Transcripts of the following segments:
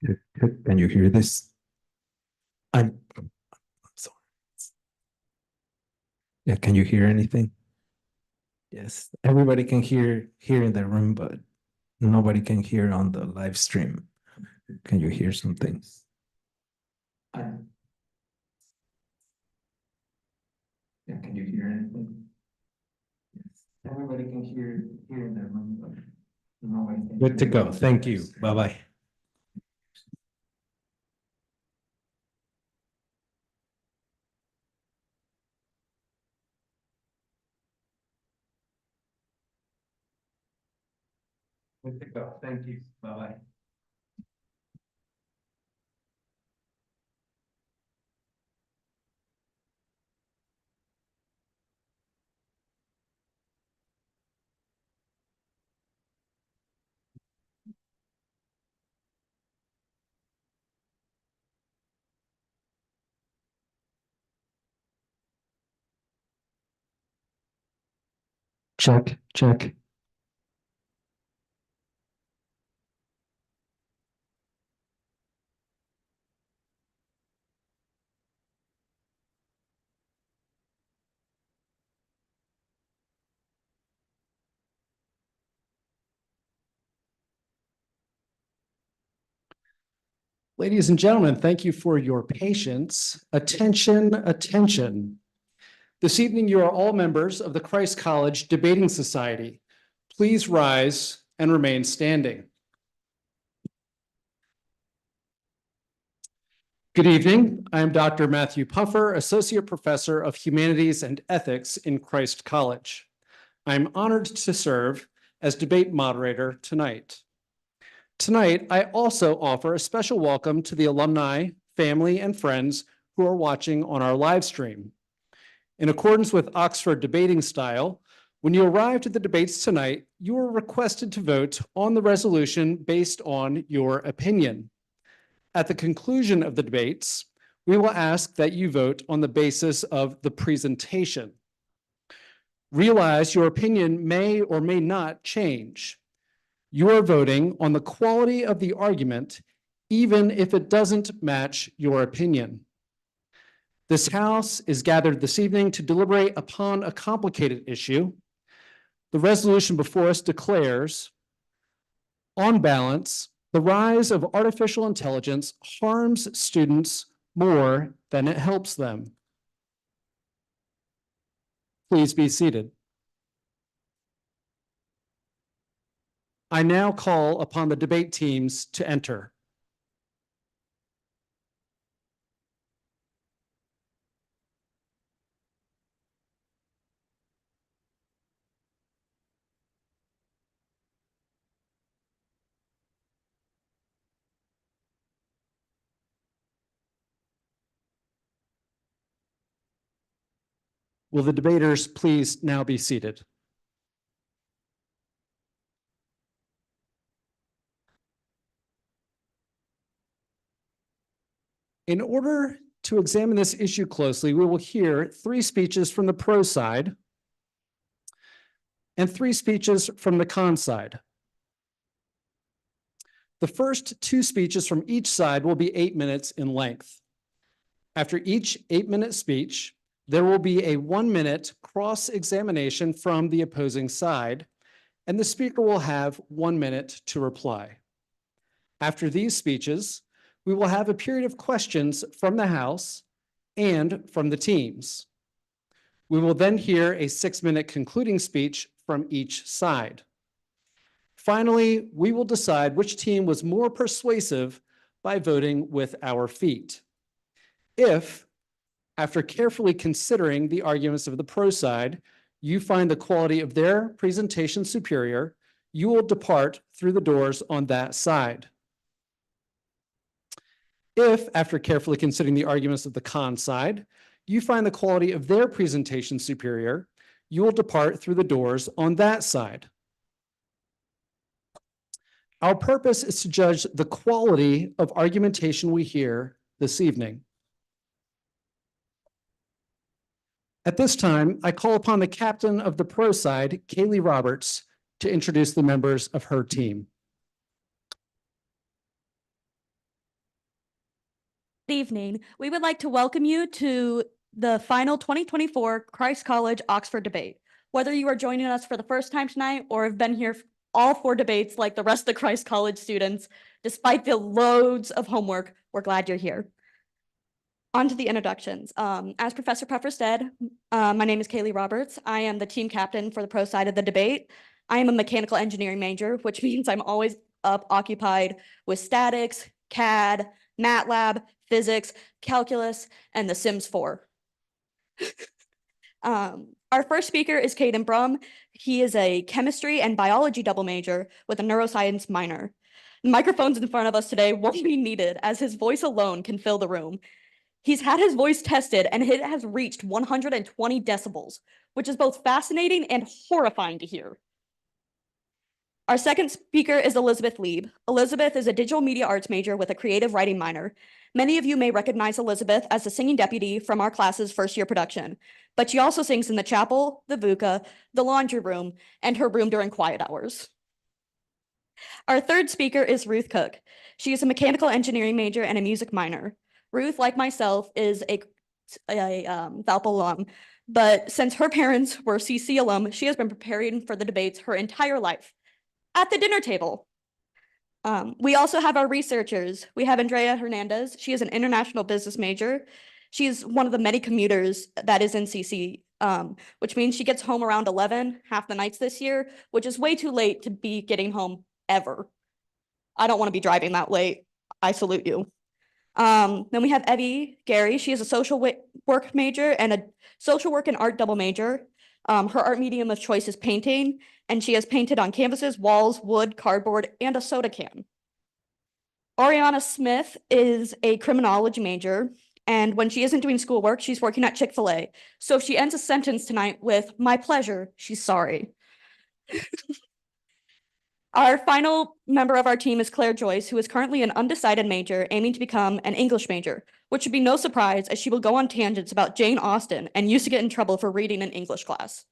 Good, good. Can you hear this? I'm sorry. Yeah, can you hear anything? Yes, everybody can hear here in the room, but nobody can hear on the live stream. Can you hear something? I- Yeah, can you hear anything? Yes, everybody can hear here in the room, but nobody can. Good to go. Thank you. Bye-bye. Good to go. Thank you. Bye-bye. Check, check. Ladies and gentlemen, thank you for your patience. Attention, attention. This evening, you are all members of the Christ College Debating Society. Please rise and remain standing. Good evening. I am Dr. Matthew Puffer, Associate Professor of Humanities and Ethics in Christ College. I am honored to serve as debate moderator tonight. Tonight, I also offer a special welcome to the alumni, family, and friends who are watching on our live stream. In accordance with Oxford debating style, when you arrived at the debates tonight, you are requested to vote on the resolution based on your opinion. At the conclusion of the debates, we will ask that you vote on the basis of the presentation. Realize your opinion may or may not change. You are voting on the quality of the argument, even if it doesn't match your opinion. This House is gathered this evening to deliberate upon a complicated issue. The resolution before us declares, on balance, the rise of artificial intelligence harms students more than it helps them. Please be seated. I now call upon the debate teams to enter. Will the debaters please now be seated? In order to examine this issue closely, we will hear 3 speeches from the pro side and 3 speeches from the con side. The first 2 speeches from each side will be 8 minutes in length. After each 8-minute speech, there will be a 1-minute cross-examination from the opposing side, and the speaker will have 1 minute to reply. After these speeches, we will have a period of questions from the House and from the teams. We will then hear a 6-minute concluding speech from each side. Finally, we will decide which team was more persuasive by voting with our feet. If, after carefully considering the arguments of the pro side, you find the quality of their presentation superior, you will depart through the doors on that side. If, after carefully considering the arguments of the con side, you find the quality of their presentation superior, you will depart through the doors on that side. Our purpose is to judge the quality of argumentation we hear this evening. At this time, I call upon the captain of the pro side, Kaylee Roberts, to introduce the members of her team. Good evening. We would like to welcome you to the final 2024 Christ College Oxford debate. Whether you are joining us for the first time tonight or have been here all 4 debates like the rest of the Christ College students, despite the loads of homework, we're glad you're here. On to the introductions. As Professor Puffer said, my name is Kaylee Roberts. I am the team captain for the pro side of the debate. I am a mechanical engineering major, which means I'm always occupied with statics, CAD, MATLAB, physics, calculus, and The Sims 4. Our first speaker is Caden Brum. He is a chemistry and biology double major with a neuroscience minor. The microphones in front of us today won't be needed as his voice alone can fill the room. He's had his voice tested and it has reached 120 decibels, which is both fascinating and horrifying to hear. Our second speaker is Elizabeth Lieb. Elizabeth is a digital media arts major with a creative writing minor. Many of you may recognize Elizabeth as the singing deputy from our class's first-year production, but she also sings in the chapel, the VUCA, the laundry room, and her room during quiet hours. Our third speaker is Ruth Cook. She is a mechanical engineering major and a music minor. Ruth, like myself, is a Valpo alum, but since her parents were CC alum, she has been preparing for the debates her entire life. At the dinner table. We also have our researchers. We have Andrea Hernandez. She is an international business major. She's one of the many commuters that is in CC, which means she gets home around 11, half the nights this year, which is way too late to be getting home ever. I don't want to be driving that late. I salute you. Then we have Evie Gary. She is a social work major and a social work and art double major. Her art medium of choice is painting, and she has painted on canvases, walls, wood, cardboard, and a soda can. Ariana Smith is a criminology major, and when she isn't doing schoolwork, she's working at Chick-fil-A. So if she ends a sentence tonight with, "My pleasure," she's sorry. Our final member of our team is Claire Joyce, who is currently an undecided major aiming to become an English major, which should be no surprise as she will go on tangents about Jane Austen and used to get in trouble for reading in English class.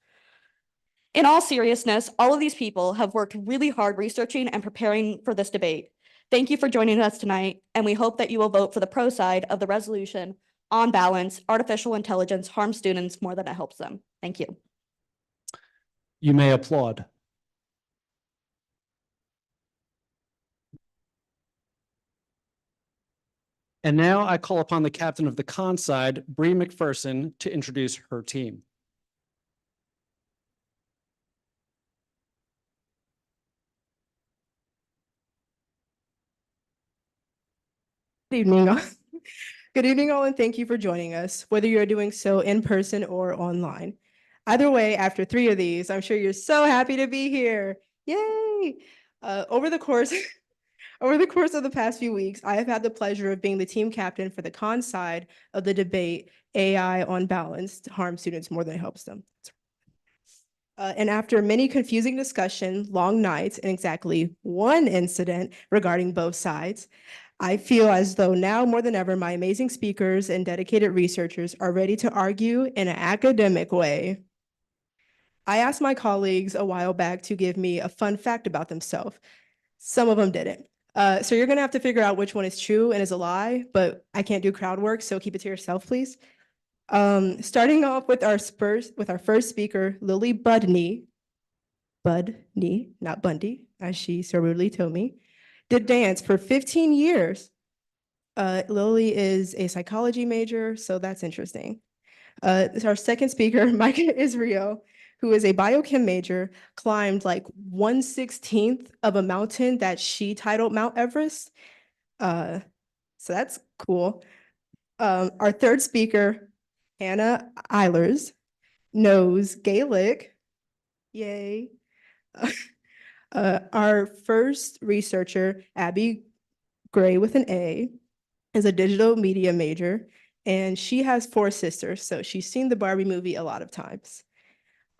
In all seriousness, all of these people have worked really hard researching and preparing for this debate. Thank you for joining us tonight, and we hope that you will vote for the pro side of the resolution. On balance, artificial intelligence harms students more than it helps them. Thank you. You may applaud. And now I call upon the captain of the con side, Bree McPherson, to introduce her team. Good evening. Good evening, all, and thank you for joining us, whether you're doing so in person or online. Either way, after 3 of these, I'm sure you're so happy to be here. Yay! Over the course Over the course of the past few weeks, I have had the pleasure of being the team captain for the con side of the debate, AI on balance harms students more than it helps them. And after many confusing discussions, long nights, and exactly one incident regarding both sides, I feel as though now more than ever, my amazing speakers and dedicated researchers are ready to argue in an academic way. I asked my colleagues a while back to give me a fun fact about themselves. Some of them didn't. So you're gonna have to figure out which one is true and is a lie, but I can't do crowd work, so keep it to yourself, please. Starting off with our first speaker, Lily Budney, not Bundy, as she so rudely told me, did dance for 15 years. Lily is a psychology major, so that's interesting. Our second speaker, Micah Israel, who is a biochem major, climbed like 1/16 of a mountain that she titled Mount Everest. So that's cool. Our third speaker, Hannah Eilers, knows Gaelic. Yay. Our first researcher, Abby Gray with an A, is a digital media major, and she has 4 sisters, so she's seen the Barbie movie a lot of times.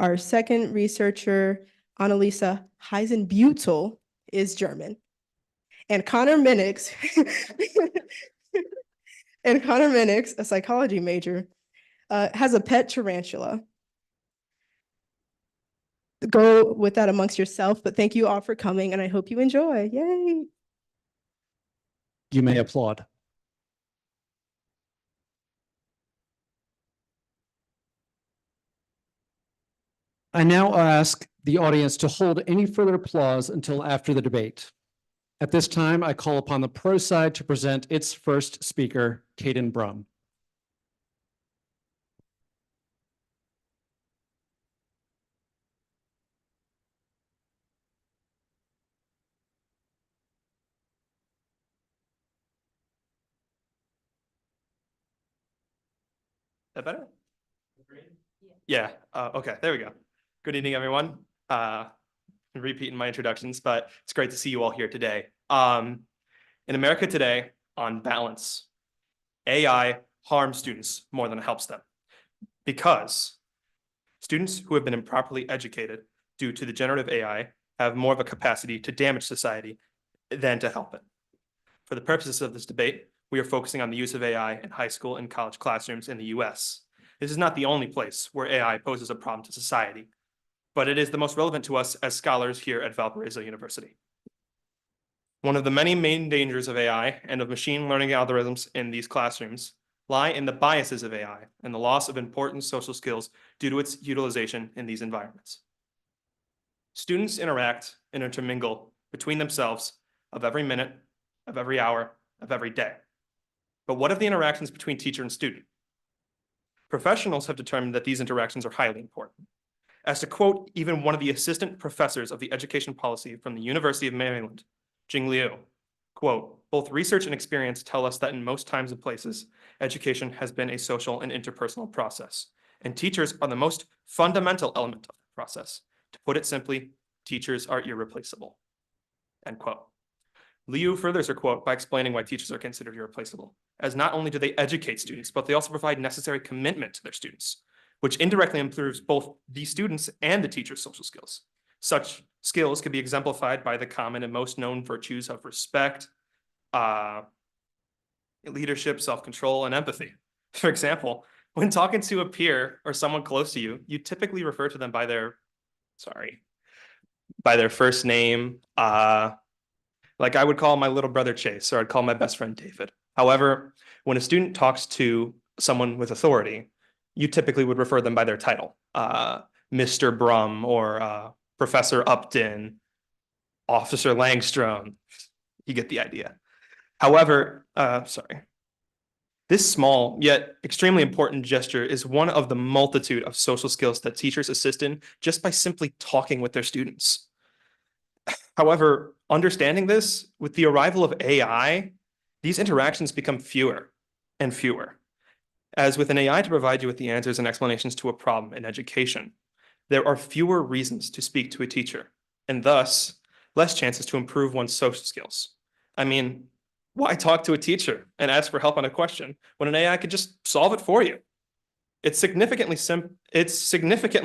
Our second researcher, Annalisa Heisenbutel, is German. And Connor Minix, a psychology major, has a pet tarantula. Go with that amongst yourself, but thank you all for coming, and I hope you enjoy. Yay! You may applaud. I now ask the audience to hold any further applause until after the debate. At this time, I call upon the pro side to present its first speaker, Caden Brum. That better? Yeah. Okay. There we go. Good evening, everyone. Repeating my introductions, but it's great to see you all here today. In America today, on balance, AI harms students more than it helps them because students who have been improperly educated due to the generative AI have more of a capacity to damage society than to help it. For the purposes of this debate, we are focusing on the use of AI in high school and college classrooms in the US. This is not the only place where AI poses a problem to society, but it is the most relevant to us as scholars here at Valparaiso University. One of the many main dangers of AI and of machine learning algorithms in these classrooms lie in the biases of AI and the loss of important social skills due to its utilization in these environments. Students interact and intermingle between themselves of every minute, of every hour, of every day. But what of the interactions between teacher and student? Professionals have determined that these interactions are highly important. As to quote even one of the assistant professors of the education policy from the University of Maryland, Jing Liu, quote, both research and experience tell us that in most times and places, education has been a social and interpersonal process, and teachers are the most fundamental element of the process. To put it simply, teachers are irreplaceable, end quote. Liu furthers her quote by explaining why teachers are considered irreplaceable, as not only do they educate students, but they also provide necessary commitment to their students, which indirectly improves both the students and the teacher's social skills. Such skills can be exemplified by the common and most known virtues of respect, leadership, self-control, and empathy. For example, when talking to a peer or someone close to you, you typically refer to them by their first name. Like I would call my little brother Chase, or I'd call my best friend David. However, when a student talks to someone with authority, you typically would refer them by their title, Mr. Brum or Professor Upton, Officer Langstrom. You get the idea. However, this small yet extremely important gesture is one of the multitude of social skills that teachers assist in just by simply talking with their students. However, understanding this, with the arrival of AI, these interactions become fewer and fewer. As with an AI to provide you with the answers and explanations to a problem in education, there are fewer reasons to speak to a teacher, and thus less chances to improve one's social skills. I mean, why talk to a teacher and ask for help on a question when an AI could just solve it for you? It's significantly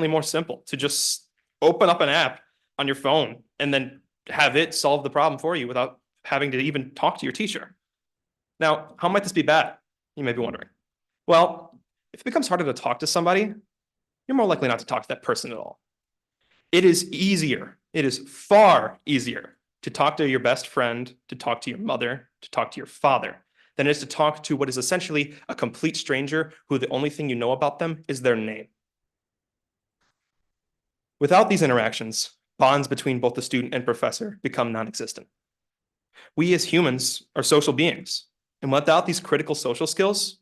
more simple to just open up an app on your phone and then have it solve the problem for you without having to even talk to your teacher. Now, how might this be bad? You may be wondering. Well, if it becomes harder to talk to somebody, you're more likely not to talk to that person at all. It is easier. It is far easier to talk to your best friend, to talk to your mother, to talk to your father, than it is to talk to what is essentially a complete stranger who the only thing you know about them is their name. Without these interactions, bonds between both the student and professor become non-existent. We as humans are social beings, and without these critical social skills,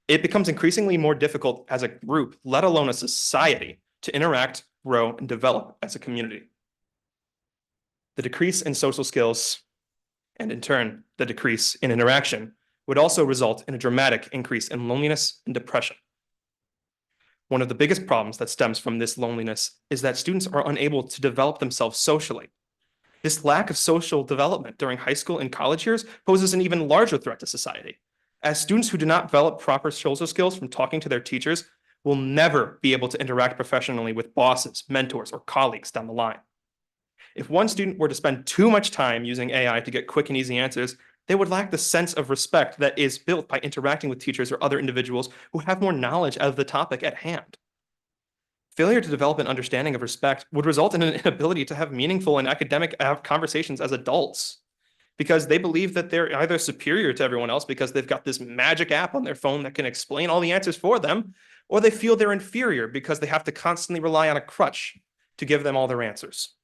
it becomes increasingly more difficult as a group, let alone a society, to interact, grow, and develop as a community. The decrease in social skills, and in turn, the decrease in interaction, would also result in a dramatic increase in loneliness and depression. One of the biggest problems that stems from this loneliness is that students are unable to develop themselves socially. This lack of social development during high school and college years poses an even larger threat to society, as students who do not develop proper social skills from talking to their teachers will never be able to interact professionally with bosses, mentors, or colleagues down the line. If one student were to spend too much time using AI to get quick and easy answers, they would lack the sense of respect that is built by interacting with teachers or other individuals who have more knowledge of the topic at hand. Failure to develop an understanding of respect would result in an inability to have meaningful and academic conversations as adults, because they believe that they're either superior to everyone else because they've got this magic app on their phone that can explain all the answers for them, or they feel they're inferior because they have to constantly rely on a crutch to give them all their answers.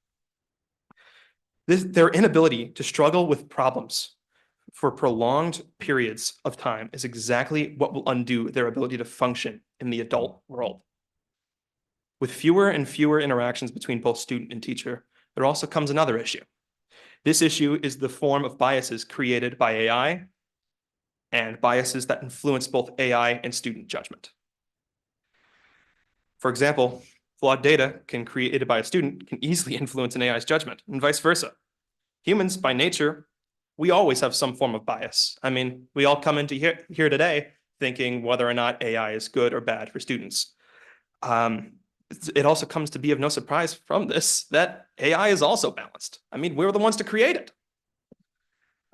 Their inability to struggle with problems for prolonged periods of time is exactly what will undo their ability to function in the adult world. With fewer and fewer interactions between both student and teacher, there also comes another issue. This issue is the form of biases created by AI and biases that influence both AI and student judgment. For example, flawed data created by a student can easily influence an AI's judgment, and vice versa. Humans, by nature, we always have some form of bias. I mean, we all come into here today thinking whether or not AI is good or bad for students. It also comes to be of no surprise from this that AI is also balanced. I mean, we're the ones to create it.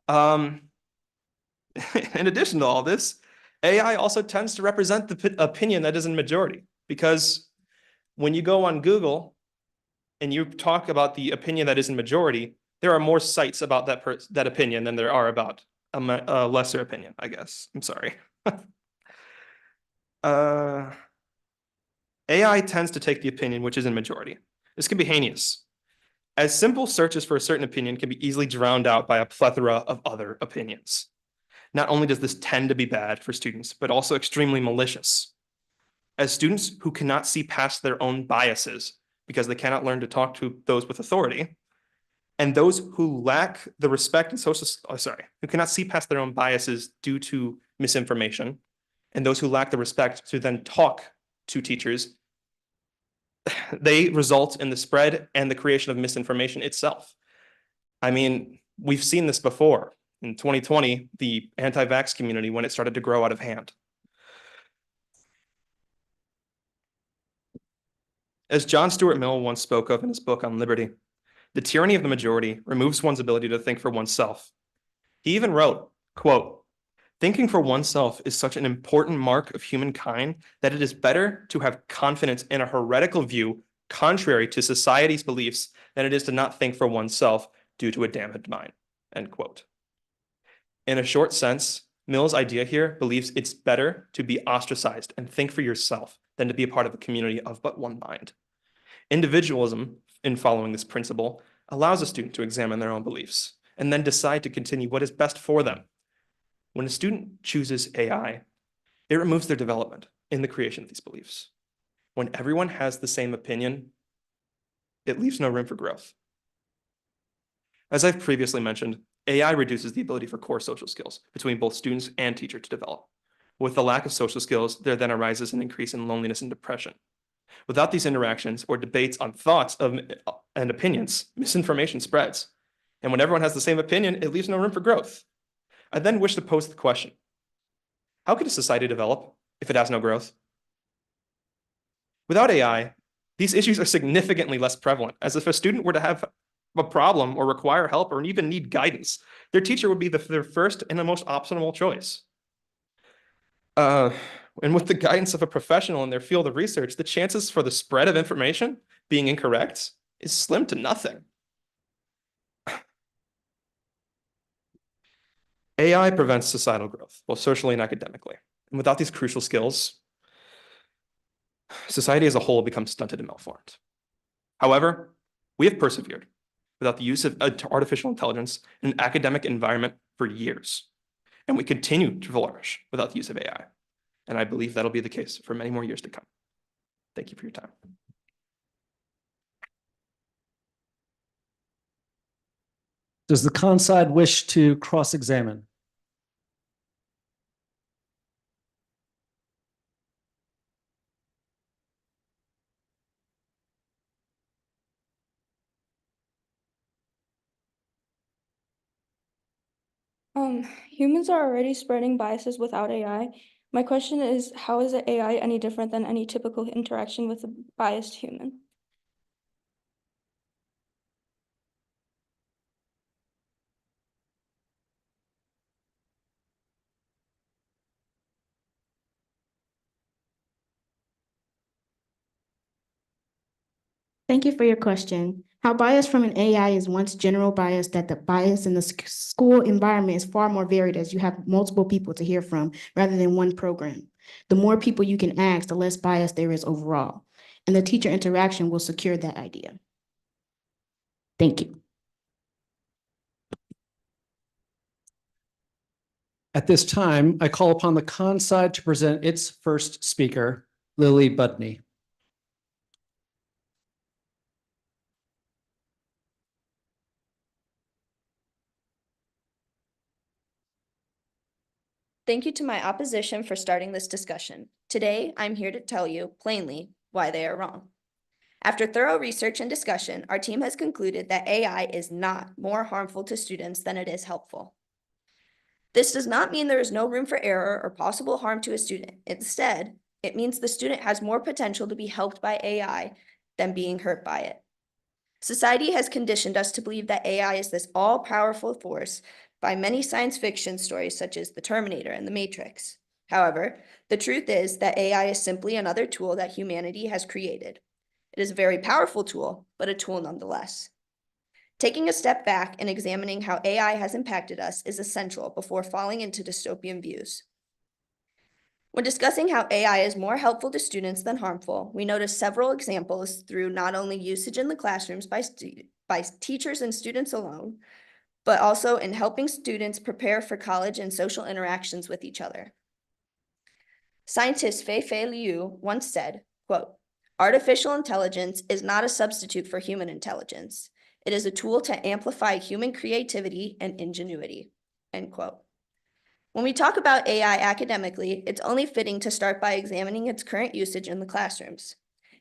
In addition to all this, AI also tends to represent the opinion that is in majority, because when you go on Google and you talk about the opinion that is in majority, there are more sites about that opinion than there are about a lesser opinion, I guess. I'm sorry. AI tends to take the opinion which is in majority. This can be heinous, as simple searches for a certain opinion can be easily drowned out by a plethora of other opinions. Not only does this tend to be bad for students, but also extremely malicious, as students who cannot see past their own biases because they cannot learn to talk to those with authority, and those who lack the respect and who cannot see past their own biases due to misinformation, and those who lack the respect to then talk to teachers, they result in the spread and the creation of misinformation itself. I mean, we've seen this before. In 2020, the anti-vax community, when it started to grow out of hand. As John Stuart Mill once spoke of in his book on liberty, the tyranny of the majority removes one's ability to think for oneself. He even wrote, quote, "Thinking for oneself is such an important mark of humankind that it is better to have confidence in a heretical view contrary to society's beliefs than it is to not think for oneself due to a damaged mind," end quote. In a short sense, Mill's idea here believes it's better to be ostracized and think for yourself than to be a part of a community of but one mind. Individualism, in following this principle, allows a student to examine their own beliefs and then decide to continue what is best for them. When a student chooses AI, it removes their development in the creation of these beliefs. When everyone has the same opinion, it leaves no room for growth. As I've previously mentioned, AI reduces the ability for core social skills between both students and teacher to develop. With the lack of social skills, there then arises an increase in loneliness and depression. Without these interactions or debates on thoughts and opinions, misinformation spreads. And when everyone has the same opinion, it leaves no room for growth. I then wish to pose the question, how could a society develop if it has no growth? Without AI, these issues are significantly less prevalent, as if a student were to have a problem or require help or even need guidance, their teacher would be their first and the most optimal choice. And with the guidance of a professional in their field of research, the chances for the spread of information being incorrect is slim to nothing. AI prevents societal growth, both socially and academically. And without these crucial skills, society as a whole becomes stunted and malformed. However, we have persevered without the use of artificial intelligence in an academic environment for years. And we continue to flourish without the use of AI. And I believe that'll be the case for many more years to come. Thank you for your time. Does the conside wish to cross-examine? Humans are already spreading biases without AI. My question is, how is the AI any different than any typical interaction with a biased human? Thank you for your question. How bias from an AI is once general bias that the bias in the school environment is far more varied as you have multiple people to hear from rather than one program. The more people you can ask, the less bias there is overall. And the teacher interaction will secure that idea. Thank you. At this time, I call upon the conside to present its first speaker, Lily Budney. Thank you to my opposition for starting this discussion. Today, I'm here to tell you plainly why they are wrong. After thorough research and discussion, our team has concluded that AI is not more harmful to students than it is helpful. This does not mean there is no room for error or possible harm to a student. Instead, it means the student has more potential to be helped by AI than being hurt by it. Society has conditioned us to believe that AI is this all-powerful force by many science fiction stories such as The Terminator and The Matrix. However, the truth is that AI is simply another tool that humanity has created. It is a very powerful tool, but a tool nonetheless. Taking a step back and examining how AI has impacted us is essential before falling into dystopian views. When discussing how AI is more helpful to students than harmful, we notice several examples through not only usage in the classrooms by teachers and students alone, but also in helping students prepare for college and social interactions with each other. Scientist Fei-Fei Liu once said, quote, "Artificial intelligence is not a substitute for human intelligence. It is a tool to amplify human creativity and ingenuity," end quote. When we talk about AI academically, it's only fitting to start by examining its current usage in the classrooms.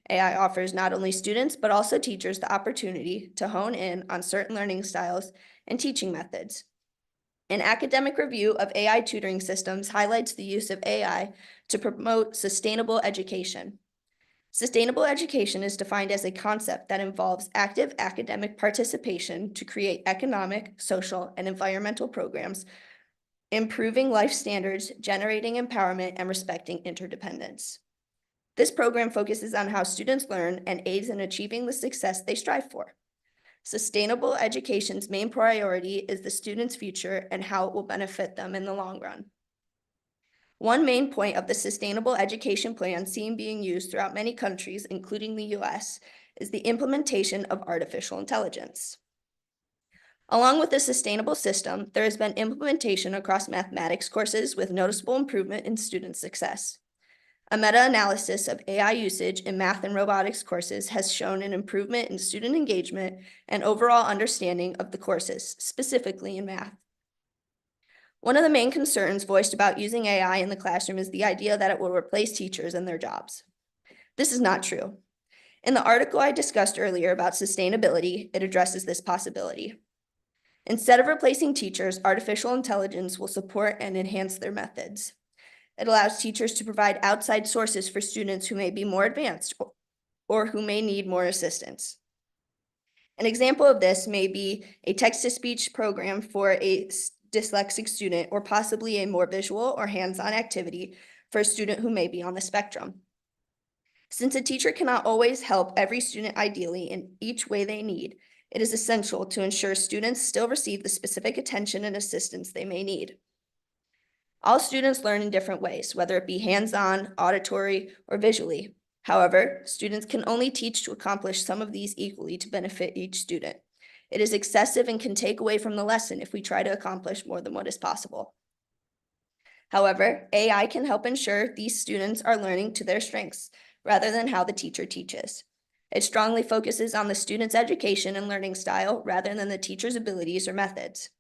AI offers not only students, but also teachers the opportunity to hone in on certain learning styles and teaching methods. An academic review of AI tutoring systems highlights the use of AI to promote sustainable education. Sustainable education is defined as a concept that involves active academic participation to create economic, social, and environmental programs, improving life standards, generating empowerment, and respecting interdependence. This program focuses on how students learn and aids in achieving the success they strive for. Sustainable education's main priority is the student's future and how it will benefit them in the long run. One main point of the Sustainable Education Plan seen being used throughout many countries, including the US, is the implementation of artificial intelligence. Along with the sustainable system, there has been implementation across mathematics courses with noticeable improvement in student success. A meta-analysis of AI usage in math and robotics courses has shown an improvement in student engagement and overall understanding of the courses, specifically in math. One of the main concerns voiced about using AI in the classroom is the idea that it will replace teachers and their jobs. This is not true. In the article I discussed earlier about sustainability, it addresses this possibility. Instead of replacing teachers, artificial intelligence will support and enhance their methods. It allows teachers to provide outside sources for students who may be more advanced or who may need more assistance. An example of this may be a text-to-speech program for a dyslexic student, or possibly a more visual or hands-on activity for a student who may be on the spectrum. Since a teacher cannot always help every student ideally in each way they need, it is essential to ensure students still receive the specific attention and assistance they may need. All students learn in different ways, whether it be hands-on, auditory, or visually. However, students can only teach to accomplish some of these equally to benefit each student. It is excessive and can take away from the lesson if we try to accomplish more than what is possible. However, AI can help ensure these students are learning to their strengths rather than how the teacher teaches. It strongly focuses on the student's education and learning style rather than the teacher's abilities or methods.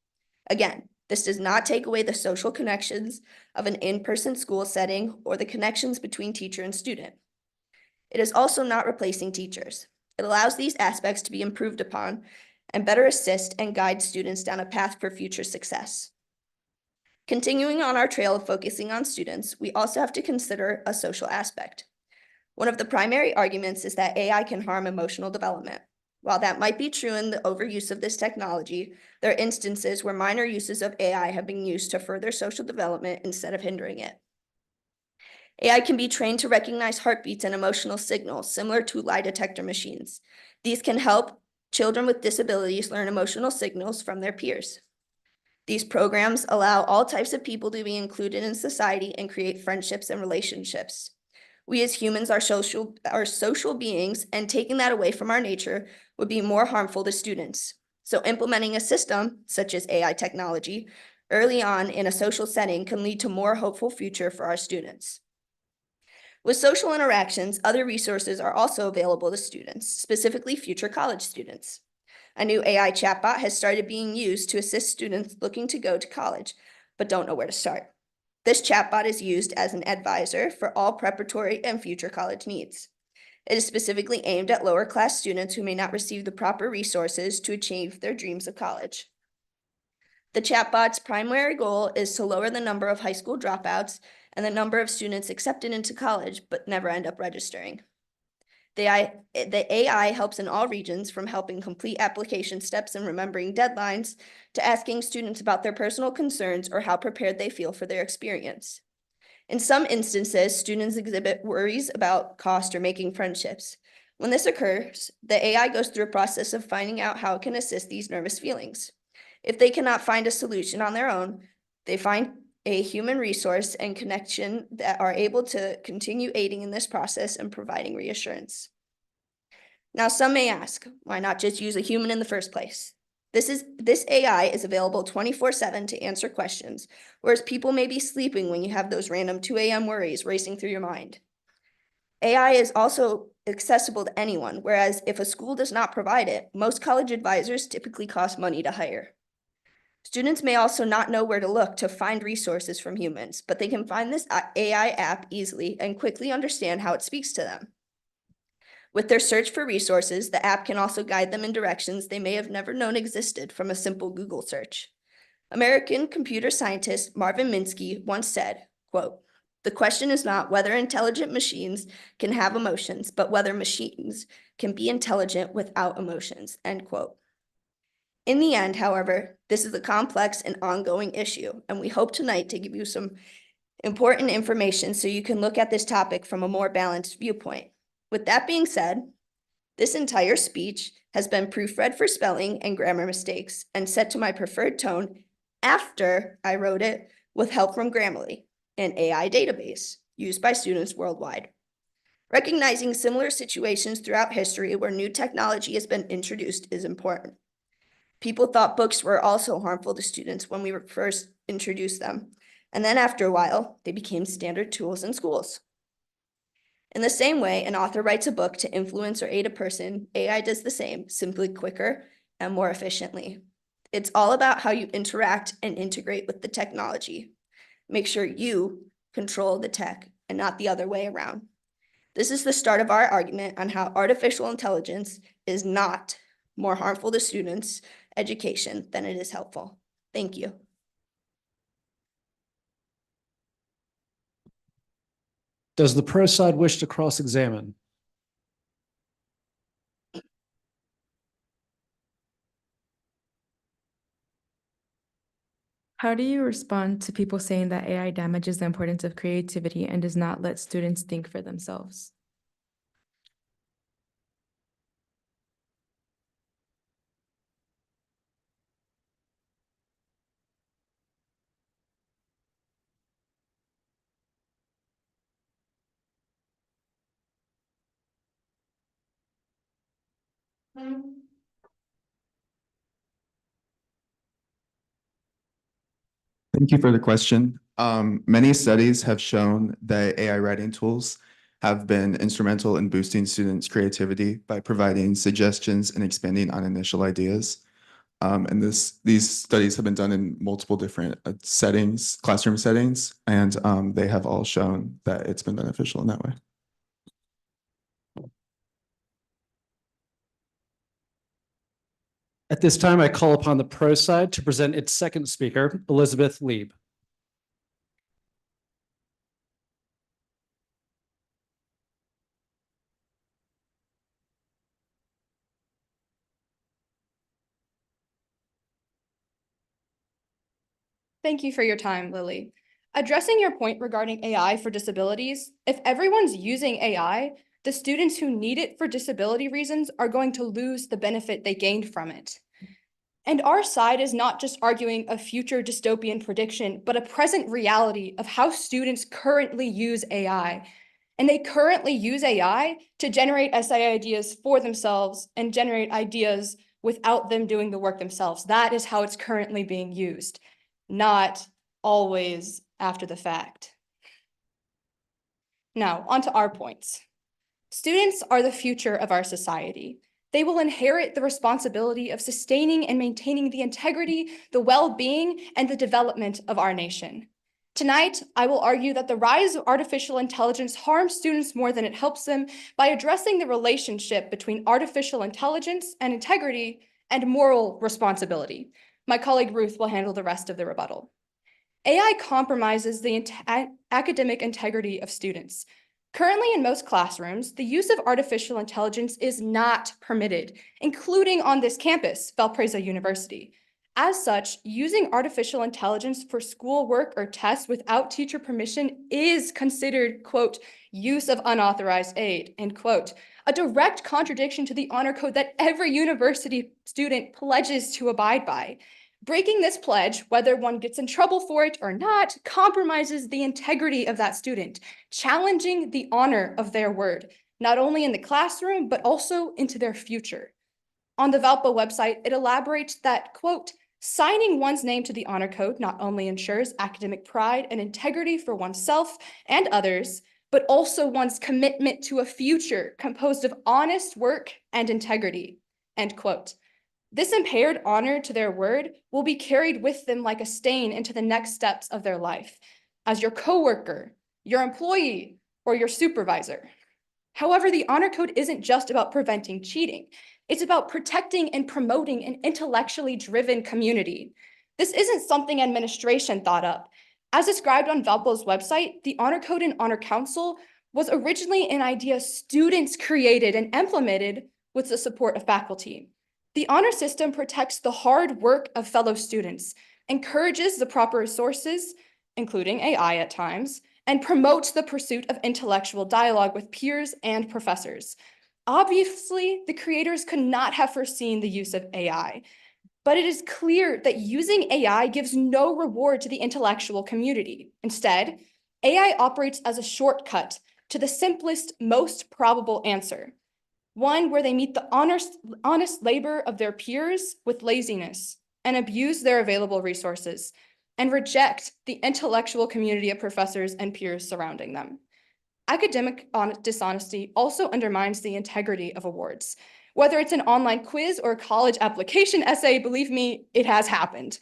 Again, this does not take away the social connections of an in-person school setting or the connections between teacher and student. It is also not replacing teachers. It allows these aspects to be improved upon and better assist and guide students down a path for future success. Continuing on our trail of focusing on students, we also have to consider a social aspect. One of the primary arguments is that AI can harm emotional development. While that might be true in the overuse of this technology, there are instances where minor uses of AI have been used to further social development instead of hindering it. AI can be trained to recognize heartbeats and emotional signals similar to lie detector machines. These can help children with disabilities learn emotional signals from their peers. These programs allow all types of people to be included in society and create friendships and relationships. We as humans are social beings, and taking that away from our nature would be more harmful to students. So implementing a system, such as AI technology, early on in a social setting can lead to a more hopeful future for our students. With social interactions, other resources are also available to students, specifically future college students. A new AI chatbot has started being used to assist students looking to go to college, but don't know where to start. This chatbot is used as an advisor for all preparatory and future college needs. It is specifically aimed at lower class students who may not receive the proper resources to achieve their dreams of college. The chatbot's primary goal is to lower the number of high school dropouts and the number of students accepted into college but never end up registering. The AI helps in all regions, from helping complete application steps and remembering deadlines to asking students about their personal concerns or how prepared they feel for their experience. In some instances, students exhibit worries about cost or making friendships. When this occurs, the AI goes through a process of finding out how it can assist these nervous feelings. If they cannot find a solution on their own, they find a human resource and connection that are able to continue aiding in this process and providing reassurance. Now, some may ask, why not just use a human in the first place? This AI is available 24/7 to answer questions, whereas people may be sleeping when you have those random 2 a.m. worries racing through your mind. AI is also accessible to anyone, whereas if a school does not provide it, most college advisors typically cost money to hire. Students may also not know where to look to find resources from humans, but they can find this AI app easily and quickly understand how it speaks to them. With their search for resources, the app can also guide them in directions they may have never known existed from a simple Google search. American computer scientist Marvin Minsky once said, quote, "The question is not whether intelligent machines can have emotions, but whether machines can be intelligent without emotions," end quote. In the end, however, this is a complex and ongoing issue, and we hope tonight to give you some important information so you can look at this topic from a more balanced viewpoint. With that being said, this entire speech has been proofread for spelling and grammar mistakes and set to my preferred tone after I wrote it with help from Grammarly, an AI database used by students worldwide. Recognizing similar situations throughout history where new technology has been introduced is important. People thought books were also harmful to students when we first introduced them, and then after a while, they became standard tools in schools. In the same way, an author writes a book to influence or aid a person, AI does the same, simply quicker and more efficiently. It's all about how you interact and integrate with the technology. Make sure you control the tech and not the other way around. This is the start of our argument on how artificial intelligence is not more harmful to students education than it is helpful. Thank you. Does the pro side wish to cross-examine? How do you respond to people saying that AI damages the importance of creativity and does not let students think for themselves? Thank you for the question. Many studies have shown that AI writing tools have been instrumental in boosting students' creativity by providing suggestions and expanding on initial ideas. And these studies have been done in multiple different settings, classroom settings, and they have all shown that it's been beneficial in that way. At this time, I call upon the pro side to present its second speaker, Elizabeth Lieb. Thank you for your time, Lily. Addressing your point regarding AI for disabilities, if everyone's using AI, the students who need it for disability reasons are going to lose the benefit they gained from it. And our side is not just arguing a future dystopian prediction, but a present reality of how students currently use AI. And they currently use AI to generate essay ideas for themselves and generate ideas without them doing the work themselves. That is how it's currently being used, not always after the fact. Now, on to our points. Students are the future of our society. They will inherit the responsibility of sustaining and maintaining the integrity, the well-being, and the development of our nation. Tonight, I will argue that the rise of artificial intelligence harms students more than it helps them by addressing the relationship between artificial intelligence and integrity and moral responsibility. My colleague Ruth will handle the rest of the rebuttal. AI compromises the academic integrity of students. Currently in most classrooms, the use of artificial intelligence is not permitted, including on this campus, Valparaiso University. As such, using artificial intelligence for schoolwork or tests without teacher permission is considered, quote, use of unauthorized aid, end quote, a direct contradiction to the honor code that every university student pledges to abide by. Breaking this pledge, whether one gets in trouble for it or not, compromises the integrity of that student, challenging the honor of their word, not only in the classroom, but also into their future. On the Valpo website, it elaborates that, quote, signing one's name to the honor code not only ensures academic pride and integrity for oneself and others, but also one's commitment to a future composed of honest work and integrity, end quote. This impaired honor to their word will be carried with them like a stain into the next steps of their life, as your coworker, your employee, or your supervisor. However, the honor code isn't just about preventing cheating. It's about protecting and promoting an intellectually driven community. This isn't something administration thought up. As described on Valpo's website, the Honor Code and Honor Council was originally an idea students created and implemented with the support of faculty. The honor system protects the hard work of fellow students, encourages the proper resources, including AI at times, and promotes the pursuit of intellectual dialogue with peers and professors. Obviously, the creators could not have foreseen the use of AI, but it is clear that using AI gives no reward to the intellectual community. Instead, AI operates as a shortcut to the simplest, most probable answer. One where they meet the honest labor of their peers with laziness and abuse their available resources and reject the intellectual community of professors and peers surrounding them. Academic dishonesty also undermines the integrity of awards. Whether it's an online quiz or a college application essay, believe me, it has happened.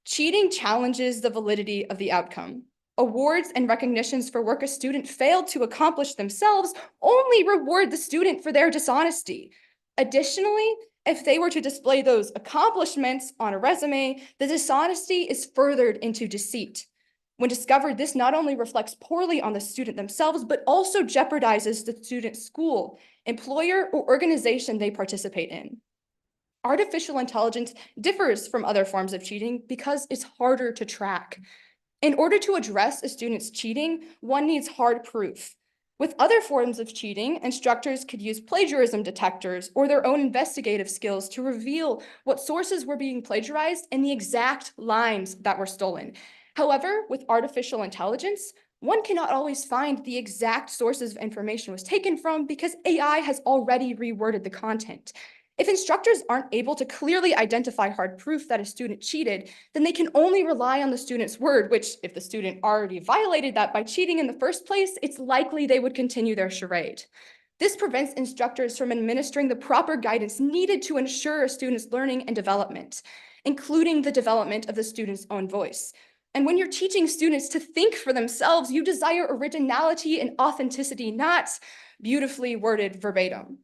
Cheating challenges the validity of the outcome. Awards and recognitions for work a student failed to accomplish themselves only reward the student for their dishonesty. Additionally, If they were to display those accomplishments on a resume, the dishonesty is furthered into deceit. When discovered, this not only reflects poorly on the student themselves, but also jeopardizes the student's school, employer, or organization they participate in. Artificial intelligence differs from other forms of cheating because it's harder to track. In order to address a student's cheating, one needs hard proof. With other forms of cheating, instructors could use plagiarism detectors or their own investigative skills to reveal what sources were being plagiarized and the exact lines that were stolen. However, with artificial intelligence, one cannot always find the exact sources of information was taken from because AI has already reworded the content. If instructors aren't able to clearly identify hard proof that a student cheated, then they can only rely on the student's word, which if the student already violated that by cheating in the first place, it's likely they would continue their charade. This prevents instructors from administering the proper guidance needed to ensure a student's learning and development, including the development of the student's own voice. And when you're teaching students to think for themselves, you desire originality and authenticity, not beautifully worded verbatim.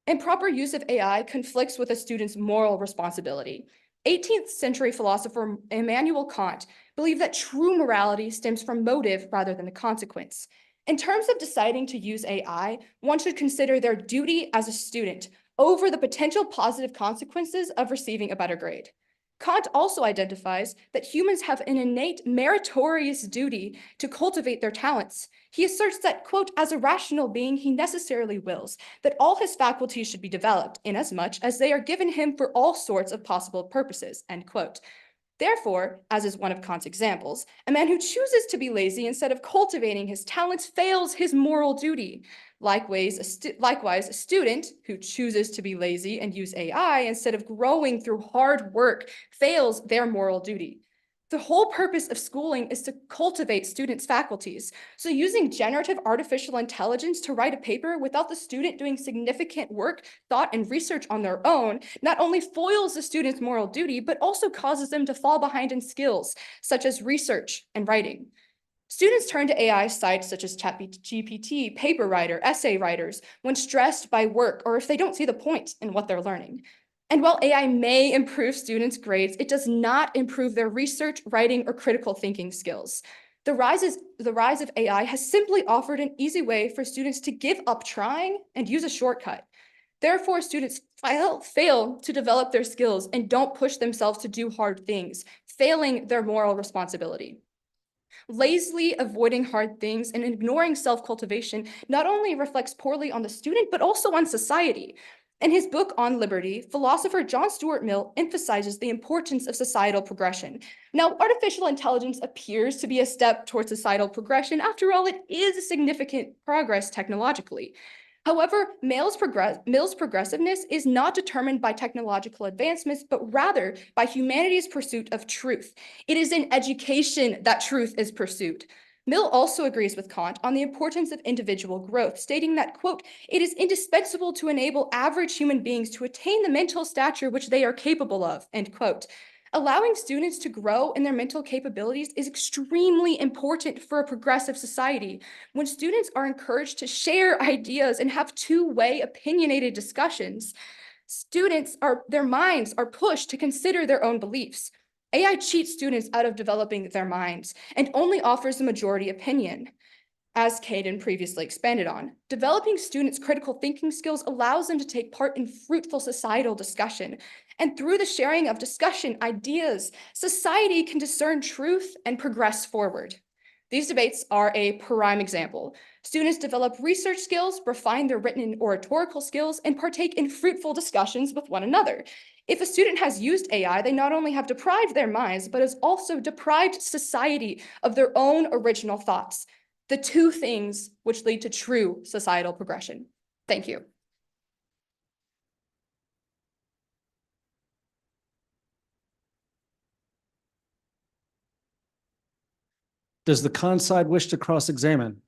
Improper use of AI conflicts with a student's moral responsibility. 18th century philosopher Immanuel Kant believed that true morality stems from motive rather than the consequence. In terms of deciding to use AI, one should consider their duty as a student over the potential positive consequences of receiving a better grade. Kant also identifies that humans have an innate meritorious duty to cultivate their talents. He asserts that, quote, as a rational being, he necessarily wills that all his faculties should be developed, inasmuch as they are given him for all sorts of possible purposes, end quote. Therefore, as is one of Kant's examples, a man who chooses to be lazy instead of cultivating his talents fails his moral duty. Likewise, a student who chooses to be lazy and use AI instead of growing through hard work fails their moral duty. The whole purpose of schooling is to cultivate students' faculties. So using generative artificial intelligence to write a paper without the student doing significant work, thought, and research on their own not only foils the student's moral duty, but also causes them to fall behind in skills, such as research and writing. Students turn to AI sites such as ChatGPT, paper writer, essay writers, when stressed by work or if they don't see the point in what they're learning. And while AI may improve students' grades, it does not improve their research, writing, or critical thinking skills. The rise of AI has simply offered an easy way for students to give up trying and use a shortcut. Therefore, students fail to develop their skills and don't push themselves to do hard things, failing their moral responsibility. Lazily avoiding hard things and ignoring self-cultivation not only reflects poorly on the student, but also on society. In his book On Liberty, philosopher John Stuart Mill emphasizes the importance of societal progression. Now, artificial intelligence appears to be a step towards societal progression. After all, it is a significant progress technologically. However, Mill's progressiveness is not determined by technological advancements, but rather by humanity's pursuit of truth. It is in education that truth is pursued. Mill also agrees with Kant on the importance of individual growth, stating that, quote, it is indispensable to enable average human beings to attain the mental stature which they are capable of, end quote. Allowing students to grow in their mental capabilities is extremely important for a progressive society. When students are encouraged to share ideas and have two-way opinionated discussions, their minds are pushed to consider their own beliefs. AI cheats students out of developing their minds and only offers the majority opinion. As Caden previously expanded on, developing students' critical thinking skills allows them to take part in fruitful societal discussion. And through the sharing of discussion ideas, society can discern truth and progress forward. These debates are a prime example. Students develop research skills, refine their written and oratorical skills, and partake in fruitful discussions with one another. If a student has used AI, they not only have deprived their minds, but has also deprived society of their own original thoughts. The two things which lead to true societal progression. Thank you. Does the con side wish to cross-examine?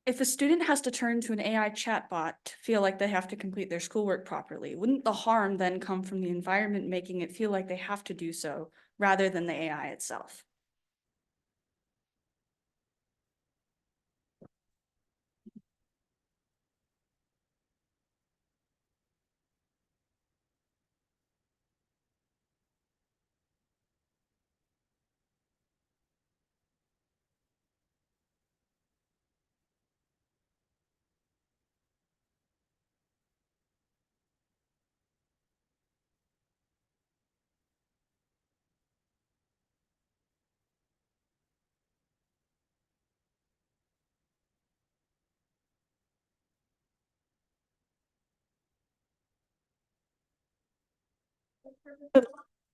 If a student has to turn to an AI chatbot to feel like they have to complete their schoolwork properly, wouldn't the harm then come from the environment making it feel like they have to do so rather than the AI itself?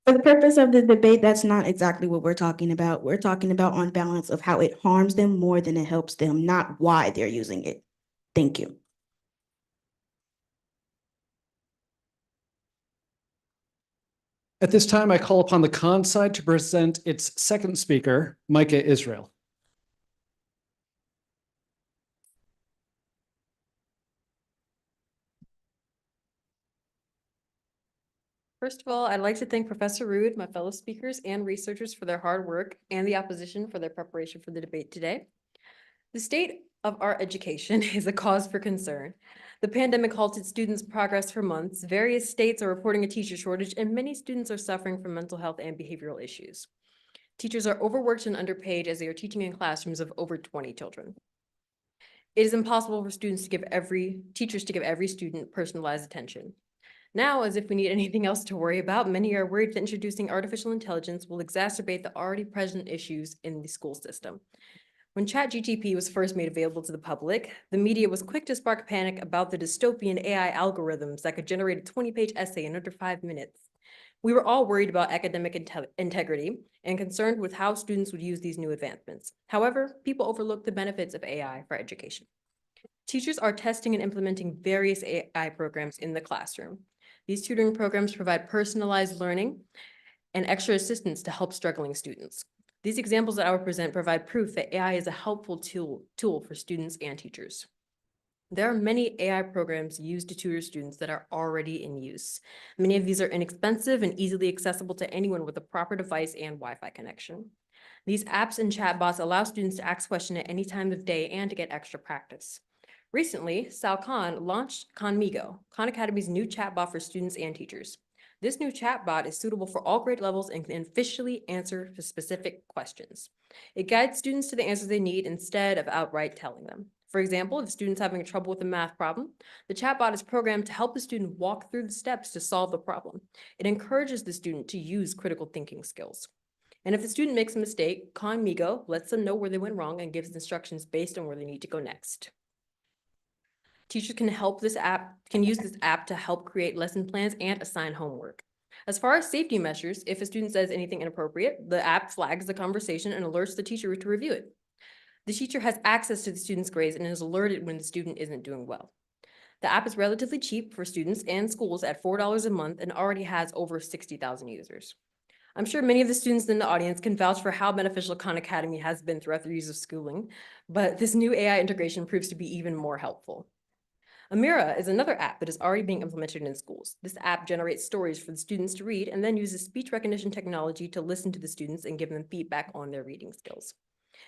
For the purpose of the debate, that's not exactly what we're talking about. We're talking about on balance of how it harms them more than it helps them, not why they're using it. Thank you. At this time, I call upon the con side to present its second speaker, Micah Israel. First of all, I'd like to thank Professor Rood, my fellow speakers, and researchers for their hard work and the opposition for their preparation for the debate today. The state of our education is a cause for concern. The pandemic halted students' progress for months. Various states are reporting a teacher shortage, and many students are suffering from mental health and behavioral issues. Teachers are overworked and underpaid as they are teaching in classrooms of over 20 children. It is impossible for teachers to give every student personalized attention. Now, as if we need anything else to worry about, many are worried that introducing artificial intelligence will exacerbate the already present issues in the school system. When ChatGPT was first made available to the public, the media was quick to spark panic about the dystopian AI algorithms that could generate a 20-page essay in under 5 minutes. We were all worried about academic integrity and concerned with how students would use these new advancements. However, people overlooked the benefits of AI for education. Teachers are testing and implementing various AI programs in the classroom. These tutoring programs provide personalized learning and extra assistance to help struggling students. These examples that I will present provide proof that AI is a helpful tool for students and teachers. There are many AI programs used to tutor students that are already in use. Many of these are inexpensive and easily accessible to anyone with a proper device and Wi-Fi connection. These apps and chatbots allow students to ask questions at any time of day and to get extra practice. Recently, Sal Khan launched Khanmigo, Khan Academy's new chatbot for students and teachers. This new chatbot is suitable for all grade levels and can officially answer to specific questions. It guides students to the answers they need instead of outright telling them. For example, if a student's having trouble with a math problem, the chatbot is programmed to help the student walk through the steps to solve the problem. It encourages the student to use critical thinking skills. And if the student makes a mistake, Khanmigo lets them know where they went wrong and gives instructions based on where they need to go next. Teachers can use this app to help create lesson plans and assign homework. As far as safety measures, if a student says anything inappropriate, the app flags the conversation and alerts the teacher to review it. The teacher has access to the student's grades and is alerted when the student isn't doing well. The app is relatively cheap for students and schools at $4 a month and already has over 60,000 users. I'm sure many of the students in the audience can vouch for how beneficial Khan Academy has been throughout their years of schooling, but this new AI integration proves to be even more helpful. Amira is another app that is already being implemented in schools. This app generates stories for the students to read and then uses speech recognition technology to listen to the students and give them feedback on their reading skills.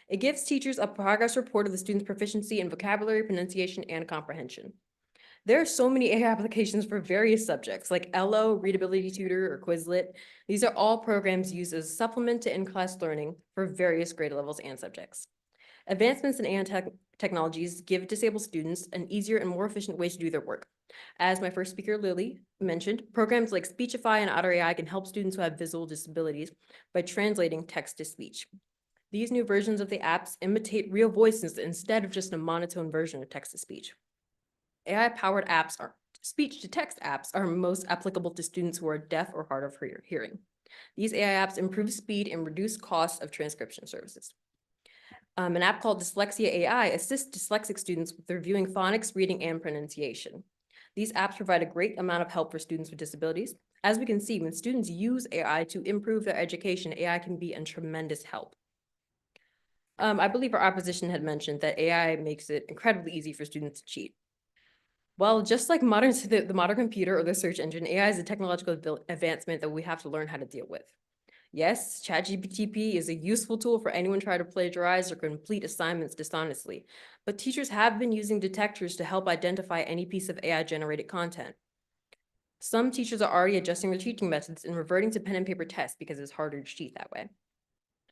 It gives teachers a progress report of the student's proficiency in vocabulary, pronunciation, and comprehension. There are so many AI applications for various subjects like ELO, Readability Tutor, or Quizlet. These are all programs used as a supplement to in-class learning for various grade levels and subjects. Advancements in AI technologies give disabled students an easier and more efficient way to do their work. As my first speaker, Lily, mentioned, programs like Speechify and Otter AI can help students who have visual disabilities by translating text to speech. These new versions of the apps imitate real voices instead of just a monotone version of text to speech. AI-powered apps speech-to-text apps are most applicable to students who are deaf or hard of hearing. These AI apps improve speed and reduce costs of transcription services. An app called Dyslexia AI assists dyslexic students with reviewing phonics, reading, and pronunciation. These apps provide a great amount of help for students with disabilities. As we can see, when students use AI to improve their education, AI can be a tremendous help. I believe our opposition had mentioned that AI makes it incredibly easy for students to cheat. Well, just like the modern computer or the search engine, AI is a technological advancement that we have to learn how to deal with. Yes, ChatGPT is a useful tool for anyone trying to plagiarize or complete assignments dishonestly, but teachers have been using detectors to help identify any piece of AI-generated content. Some teachers are already adjusting their teaching methods and reverting to pen and paper tests because it's harder to cheat that way.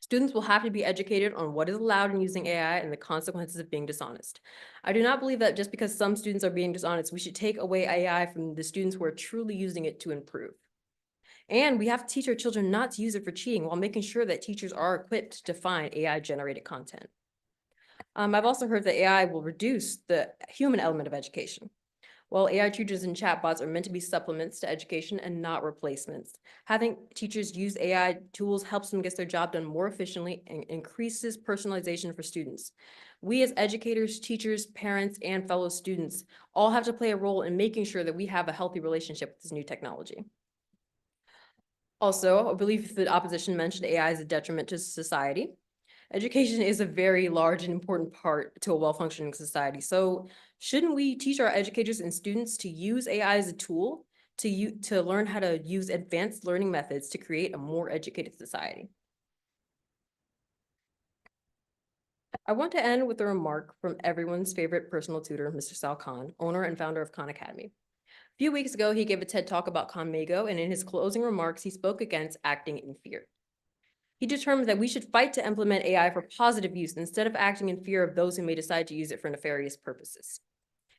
Students will have to be educated on what is allowed in using AI and the consequences of being dishonest. I do not believe that just because some students are being dishonest, we should take away AI from the students who are truly using it to improve. And we have to teach our children not to use it for cheating while making sure that teachers are equipped to find AI-generated content. I've also heard that AI will reduce the human element of education. While AI tutors and chatbots are meant to be supplements to education and not replacements, having teachers use AI tools helps them get their job done more efficiently and increases personalization for students. We as educators, teachers, parents, and fellow students all have to play a role in making sure that we have a healthy relationship with this new technology. Also, I believe the opposition mentioned AI is a detriment to society. Education is a very large and important part to a well-functioning society. So shouldn't we teach our educators and students to use AI as a tool to learn how to use advanced learning methods to create a more educated society? I want to end with a remark from everyone's favorite personal tutor, Mr. Sal Khan, owner and founder of Khan Academy. A few weeks ago, he gave a TED Talk about ConMago, and in his closing remarks, he spoke against acting in fear. He determined that we should fight to implement AI for positive use instead of acting in fear of those who may decide to use it for nefarious purposes.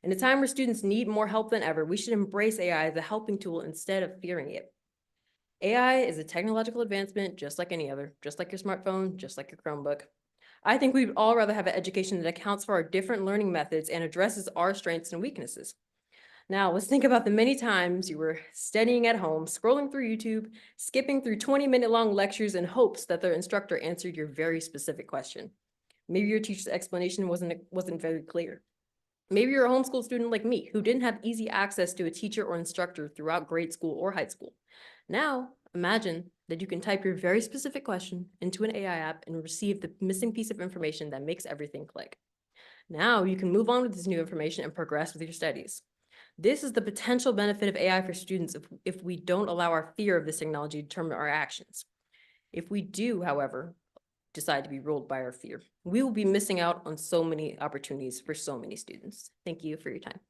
In a time where students need more help than ever, we should embrace AI as a helping tool instead of fearing it. AI is a technological advancement just like any other, just like your smartphone, just like your Chromebook. I think we'd all rather have an education that accounts for our different learning methods and addresses our strengths and weaknesses. Now, let's think about the many times you were studying at home, scrolling through YouTube, skipping through 20-minute-long lectures in hopes that the instructor answered your very specific question. Maybe your teacher's explanation wasn't very clear. Maybe you're a homeschool student like me who didn't have easy access to a teacher or instructor throughout grade school or high school. Now, imagine that you can type your very specific question into an AI app and receive the missing piece of information that makes everything click. Now you can move on with this new information and progress with your studies. This is the potential benefit of AI for students if we don't allow our fear of this technology to determine our actions. If we do, however, decide to be ruled by our fear, we will be missing out on so many opportunities for so many students. Thank you for your time.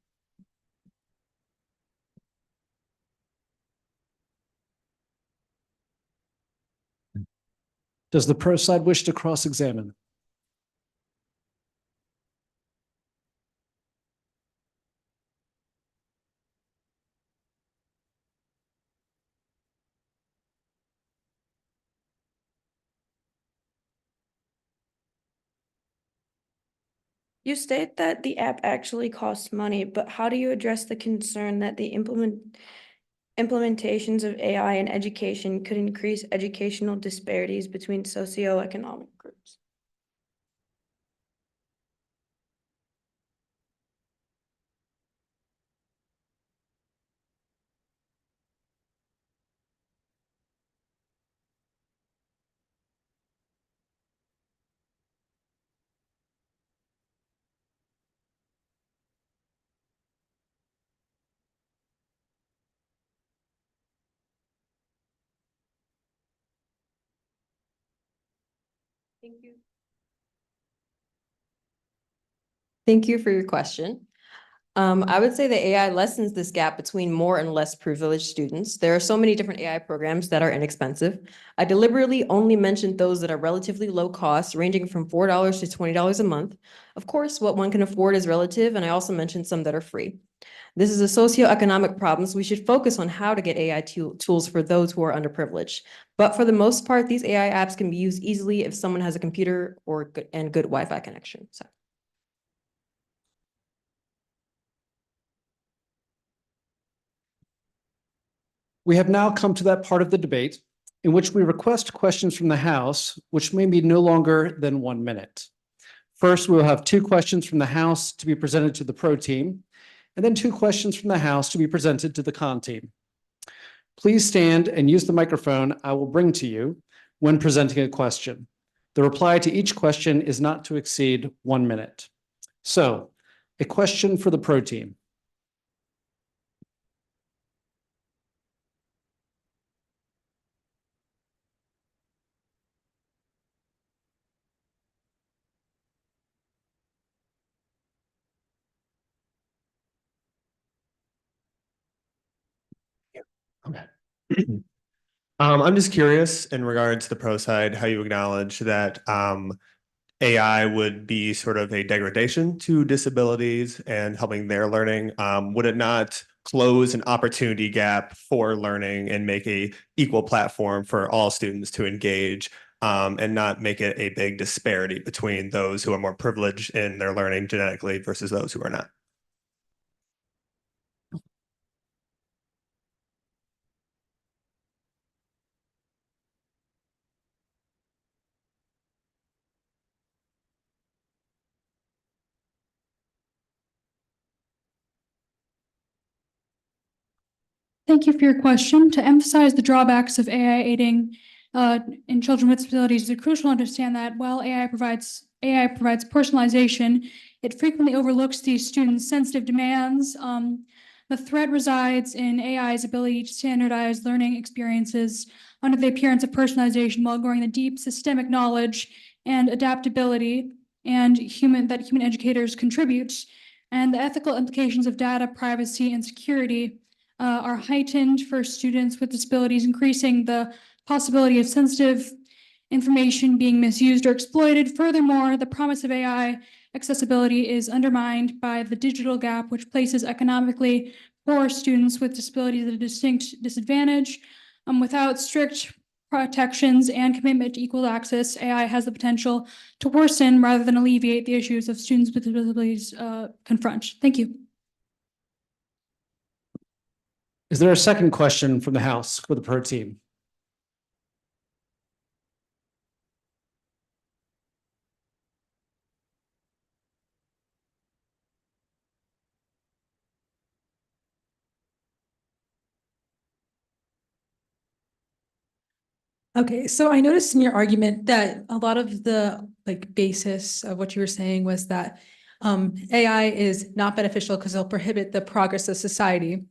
Does the pro side wish to cross-examine? You state that the app actually costs money, but how do you address the concern that the implementations of AI in education could increase educational disparities between socioeconomic groups? Thank you. Thank you for your question. I would say that AI lessens this gap between more and less privileged students. There are so many different AI programs that are inexpensive. I deliberately only mentioned those that are relatively low cost, ranging from $4 to $20 a month. Of course, what one can afford is relative, and I also mentioned some that are free. This is a socioeconomic problem, so we should focus on how to get AI tools for those who are underprivileged. But for the most part, these AI apps can be used easily if someone has a computer or good Wi-Fi connection. So. We have now come to that part of the debate in which we request questions from the House, which may be no longer than 1 minute. First, we will have 2 questions from the House to be presented to the pro team, and then 2 questions from the House to be presented to the con team. Please stand and use the microphone I will bring to you when presenting a question. The reply to each question is not to exceed 1 minute. So, a question for the pro team. Okay. I'm just curious in regard to the pro side, how you acknowledge that AI would be sort of a degradation to disabilities and helping their learning. Would it not close an opportunity gap for learning and make a equal platform for all students to engage, and not make it a big disparity between those who are more privileged in their learning genetically versus those who are not? Thank you for your question. To emphasize the drawbacks of AI aiding in children with disabilities, it's crucial to understand that while AI provides personalization, it frequently overlooks these students' sensitive demands. The threat resides in AI's ability to standardize learning experiences under the appearance of personalization while ignoring the deep systemic knowledge and adaptability and human educators contribute. And the ethical implications of data privacy and security are heightened for students with disabilities, increasing the possibility of sensitive information being misused or exploited. Furthermore, the promise of AI accessibility is undermined by the digital gap, which places economically poor students with disabilities at a distinct disadvantage. Without strict protections and commitment to equal access, AI has the potential to worsen rather than alleviate the issues of students with disabilities confront. Thank you. Is there a second question from the House for the pro team? Okay, so I noticed in your argument that a lot of the basis of what you were saying was that AI is not beneficial because it'll prohibit the progress of society.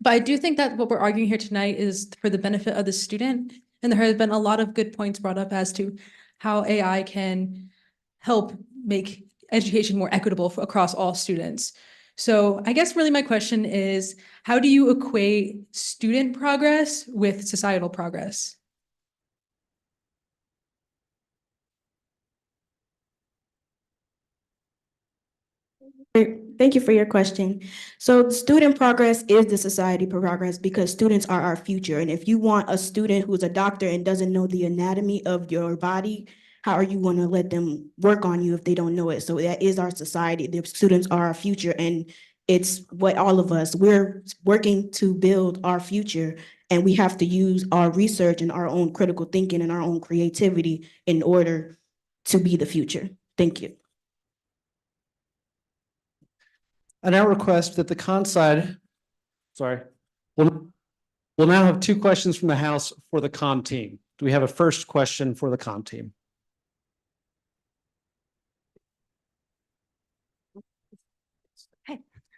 But I do think that what we're arguing here tonight is for the benefit of the student. And there have been a lot of good points brought up as to how AI can help make education more equitable across all students. So I guess really my question is, how do you equate student progress with societal progress? Thank you for your question. So student progress is the society progress because students are our future. And if you want a student who's a doctor and doesn't know the anatomy of your body, how are you going to let them work on you if they don't know it? So that is our society. The students are our future, and it's what all of us, we're working to build our future, and we have to use our research and our own critical thinking and our own creativity in order to be the future. Thank you. I now request that the we'll now have two questions from the House for the con team. Do we have a first question for the con team?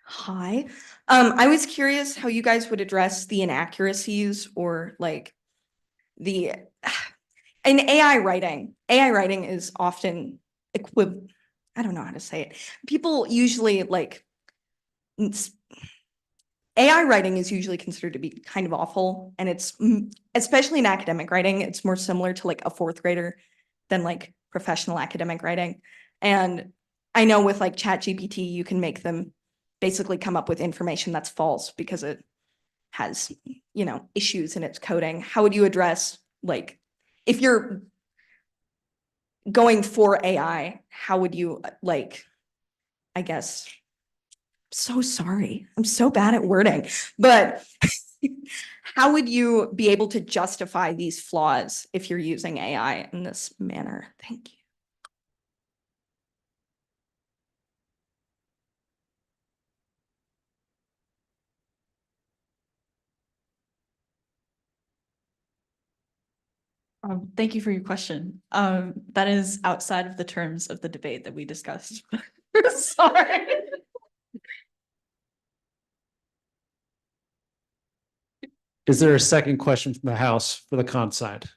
Hi. I was curious how you guys would address the inaccuracies or the in AI writing. AI writing is often I don't know how to say it. People usually AI writing is usually considered to be kind of awful, and it's especially in academic writing, it's more similar to a fourth grader than professional academic writing. And I know with ChatGPT, you can make them basically come up with information that's false because it has, issues in its coding. How would you address if you're going for AI, how would you I guess, so sorry. I'm so bad at wording, but how would you be able to justify these flaws if you're using AI in this manner? Thank you. Thank you for your question. That is outside of the terms of the debate that we discussed. Sorry. Is there a second question from the House for the con side?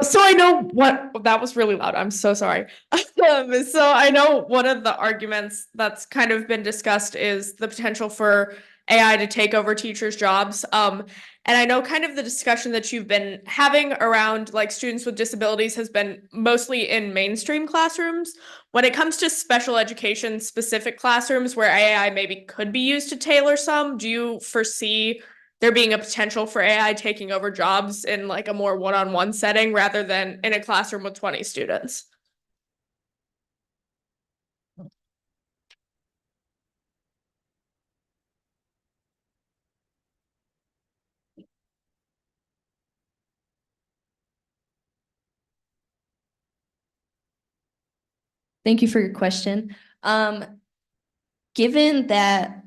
So I know what that was really loud. I'm so sorry. So I know one of the arguments that's kind of been discussed is the potential for AI to take over teachers' jobs. And I know kind of the discussion that you've been having around like students with disabilities has been mostly in mainstream classrooms. When it comes to special education specific classrooms where AI maybe could be used to tailor some, do you foresee there being a potential for AI taking over jobs in like a more one-on-one setting rather than in a classroom with 20 students? Thank you for your question. Given that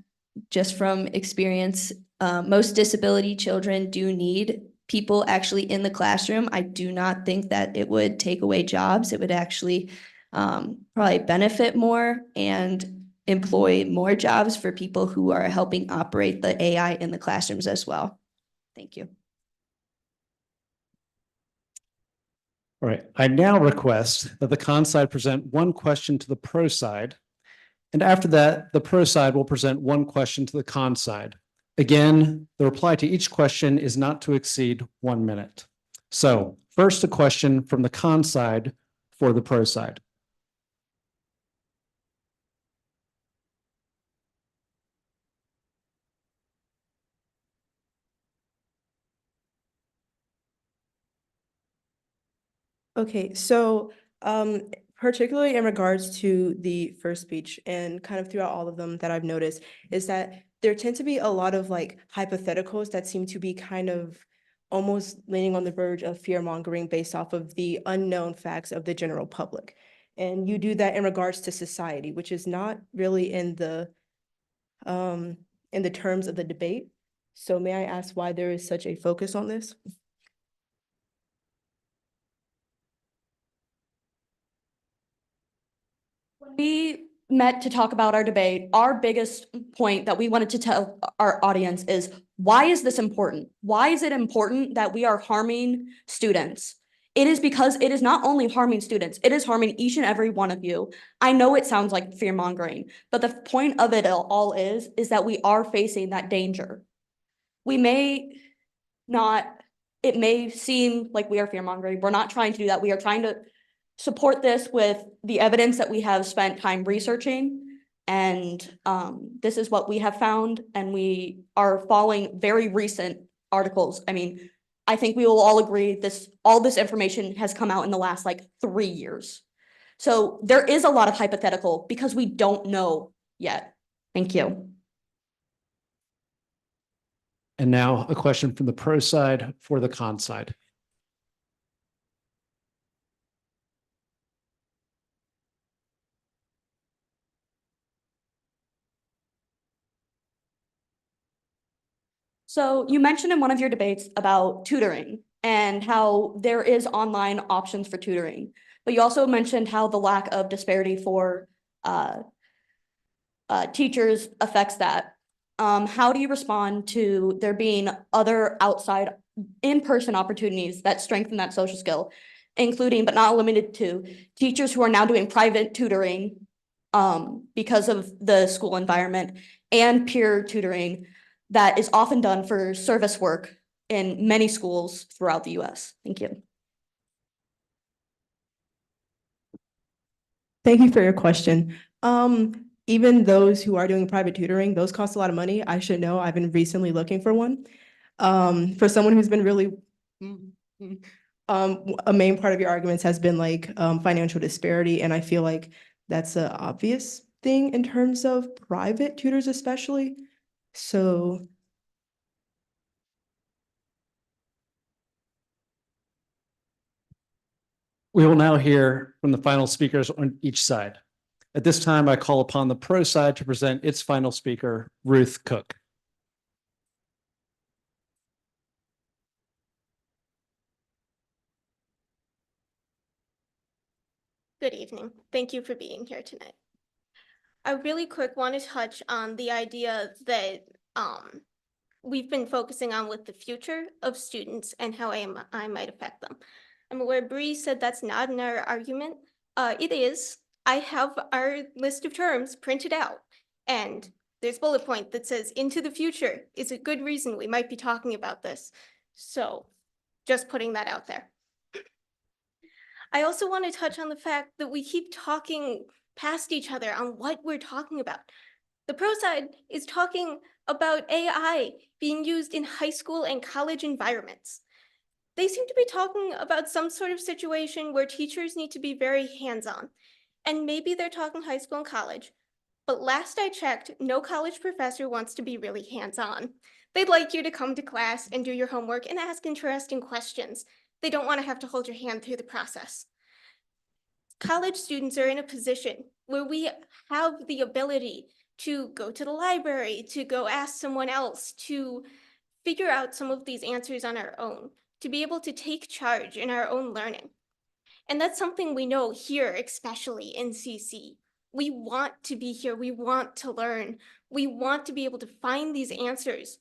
just from experience, most disability children do need people actually in the classroom, I do not think that it would take away jobs. It would actually probably benefit more and employ more jobs for people who are helping operate the AI in the classrooms as well. Thank you. All right, I now request that the con side present one question to the pro side. And after that, the pro side will present one question to the con side. Again, the reply to each question is not to exceed 1 minute. So first, a question from the con side for the pro side. Okay, so particularly in regards to the first speech and kind of throughout all of them that I've noticed is that there tend to be a lot of like hypotheticals that seem to be kind of almost leaning on the verge of fear mongering based off of the unknown facts of the general public. And you do that in regards to society, which is not really in the terms of the debate. So may I ask why there is such a focus on this? We met to talk about our debate. Our biggest point that we wanted to tell our audience is, why is this important? Why is it important that we are harming students? It is because it is not only harming students, it is harming each and every one of you. I know it sounds like fear mongering, but the point of it all is that we are facing that danger. We may not, it may seem like we are fear mongering. We're not trying to do that. We are trying to support this with the evidence that we have spent time researching. And this is what we have found. And we are following very recent articles. I mean, I think we will all agree all this information has come out in the last like 3 years. So there is a lot of hypothetical because we don't know yet. Thank you. And now a question from the pro side for the con side. So you mentioned in one of your debates about tutoring and how there is online options for tutoring, but you also mentioned how the lack of disparity for teachers affects that. How do you respond to there being other outside in-person opportunities that strengthen that social skill, including but not limited to teachers who are now doing private tutoring because of the school environment, and peer tutoring that is often done for service work in many schools throughout the US? Thank you. Thank you for your question. Even those who are doing private tutoring, those cost a lot of money. I should know. I've been recently looking for one. For someone who's been really, a main part of your arguments has been like financial disparity, and I feel like that's an obvious thing in terms of private tutors especially. So we will now hear from the final speakers on each side. At this time, I call upon the pro side to present its final speaker, Ruth Cook. Good evening. Thank you for being here tonight. I really quick want to touch on the idea that we've been focusing on with the future of students and how AI might affect them. I'm aware Bree said that's not in our argument. It is. I have our list of terms printed out, and there's a bullet point that says into the future is a good reason we might be talking about this. So just putting that out there. I also want to touch on the fact that we keep talking past each other on what we're talking about. The pro side is talking about AI being used in high school and college environments. They seem to be talking about some sort of situation where teachers need to be very hands-on. And maybe they're talking high school and college, but last I checked, no college professor wants to be really hands-on. They'd like you to come to class and do your homework and ask interesting questions. They don't want to have to hold your hand through the process. College students are in a position where we have the ability to go to the library, to go ask someone else, to figure out some of these answers on our own, to be able to take charge in our own learning. And that's something we know here, especially in CC. We want to be here, we want to learn, we want to be able to find these answers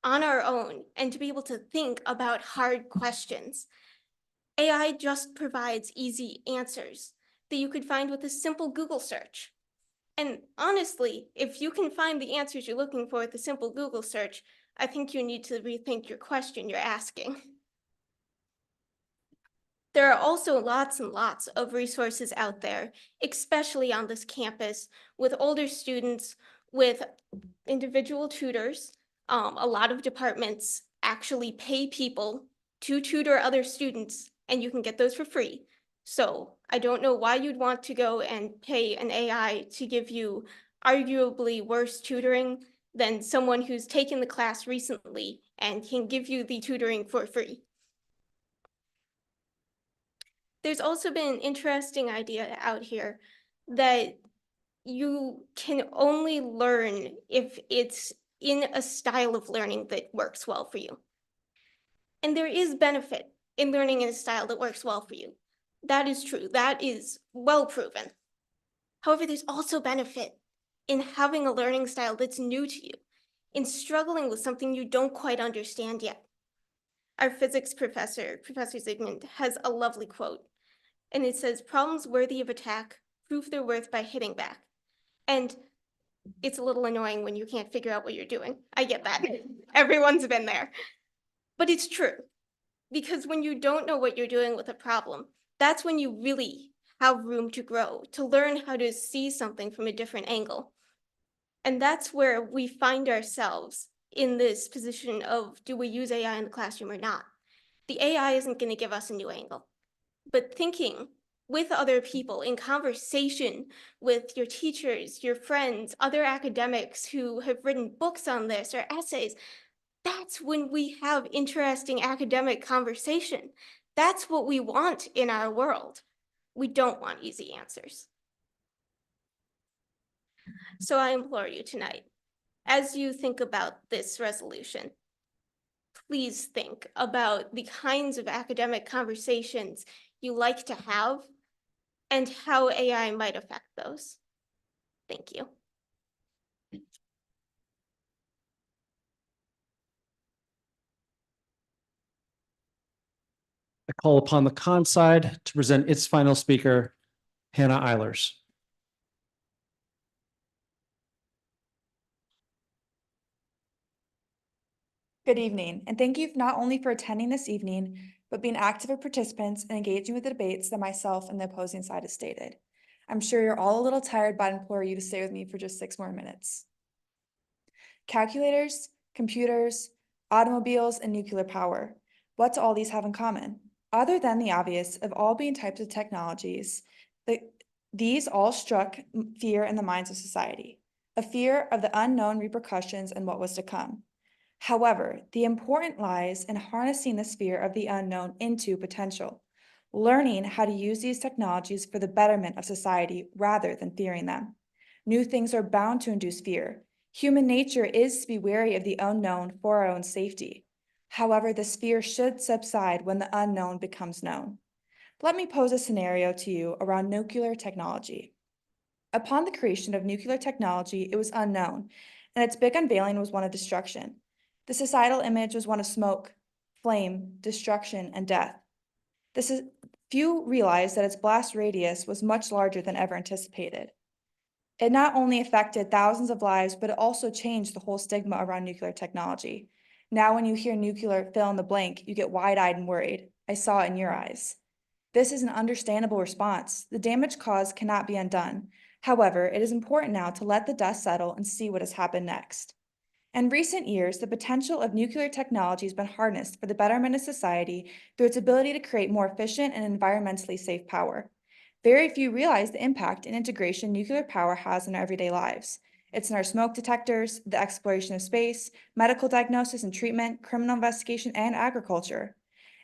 on our own and to be able to think about hard questions. AI just provides easy answers that you could find with a simple Google search. And honestly, if you can find the answers you're looking for with a simple Google search, I think you need to rethink your question you're asking. There are also lots and lots of resources out there, especially on this campus, with older students, with individual tutors. A lot of departments actually pay people to tutor other students, and you can get those for free. So I don't know why you'd want to go and pay an AI to give you arguably worse tutoring than someone who's taken the class recently and can give you the tutoring for free. There's also been an interesting idea out here that you can only learn if it's in a style of learning that works well for you. And there is benefit in learning in a style that works well for you. That is true. That is well proven. However, there's also benefit in having a learning style that's new to you, in struggling with something you don't quite understand yet. Our physics professor, Professor Zygmunt, has a lovely quote, and it says, "Problems worthy of attack prove their worth by hitting back." And it's a little annoying when you can't figure out what you're doing. I get that. Everyone's been there. But it's true, because when you don't know what you're doing with a problem, that's when you really have room to grow, to learn how to see something from a different angle. And that's where we find ourselves in this position of, do we use AI in the classroom or not? The AI isn't going to give us a new angle, but thinking with other people in conversation with your teachers, your friends, other academics who have written books on this or essays, that's when we have interesting academic conversation. That's what we want in our world. We don't want easy answers. So I implore you tonight, as you think about this resolution, please think about the kinds of academic conversations you like to have and how AI might affect those. Thank you. I call upon the con side to present its final speaker, Hannah Eilers. Good evening, and thank you not only for attending this evening, but being active participants and engaging with the debates that myself and the opposing side has stated. I'm sure you're all a little tired, but I implore you to stay with me for just 6 more minutes. Calculators, computers, automobiles, and nuclear power. What do all these have in common? Other than the obvious of all being types of technologies, these all struck fear in the minds of society, a fear of the unknown repercussions and what was to come. However, the important lies in harnessing this fear of the unknown into potential. learning how to use these technologies for the betterment of society rather than fearing them. New things are bound to induce fear. Human nature is to be wary of the unknown for our own safety. However, this fear should subside when the unknown becomes known. Let me pose a scenario to you around nuclear technology. Upon the creation of nuclear technology, it was unknown, and its big unveiling was one of destruction. The societal image was one of smoke, flame, destruction, and death. Few realized that its blast radius was much larger than ever anticipated. It not only affected thousands of lives, but it also changed the whole stigma around nuclear technology. Now, when you hear nuclear fill in the blank, you get wide-eyed and worried. I saw it in your eyes. This is an understandable response. The damage caused cannot be undone. However, it is important now to let the dust settle and see what has happened next. In recent years, the potential of nuclear technology has been harnessed for the betterment of society through its ability to create more efficient and environmentally safe power. Very few realize the impact and integration nuclear power has in our everyday lives. It's in our smoke detectors, the exploration of space, medical diagnosis and treatment, criminal investigation, and agriculture.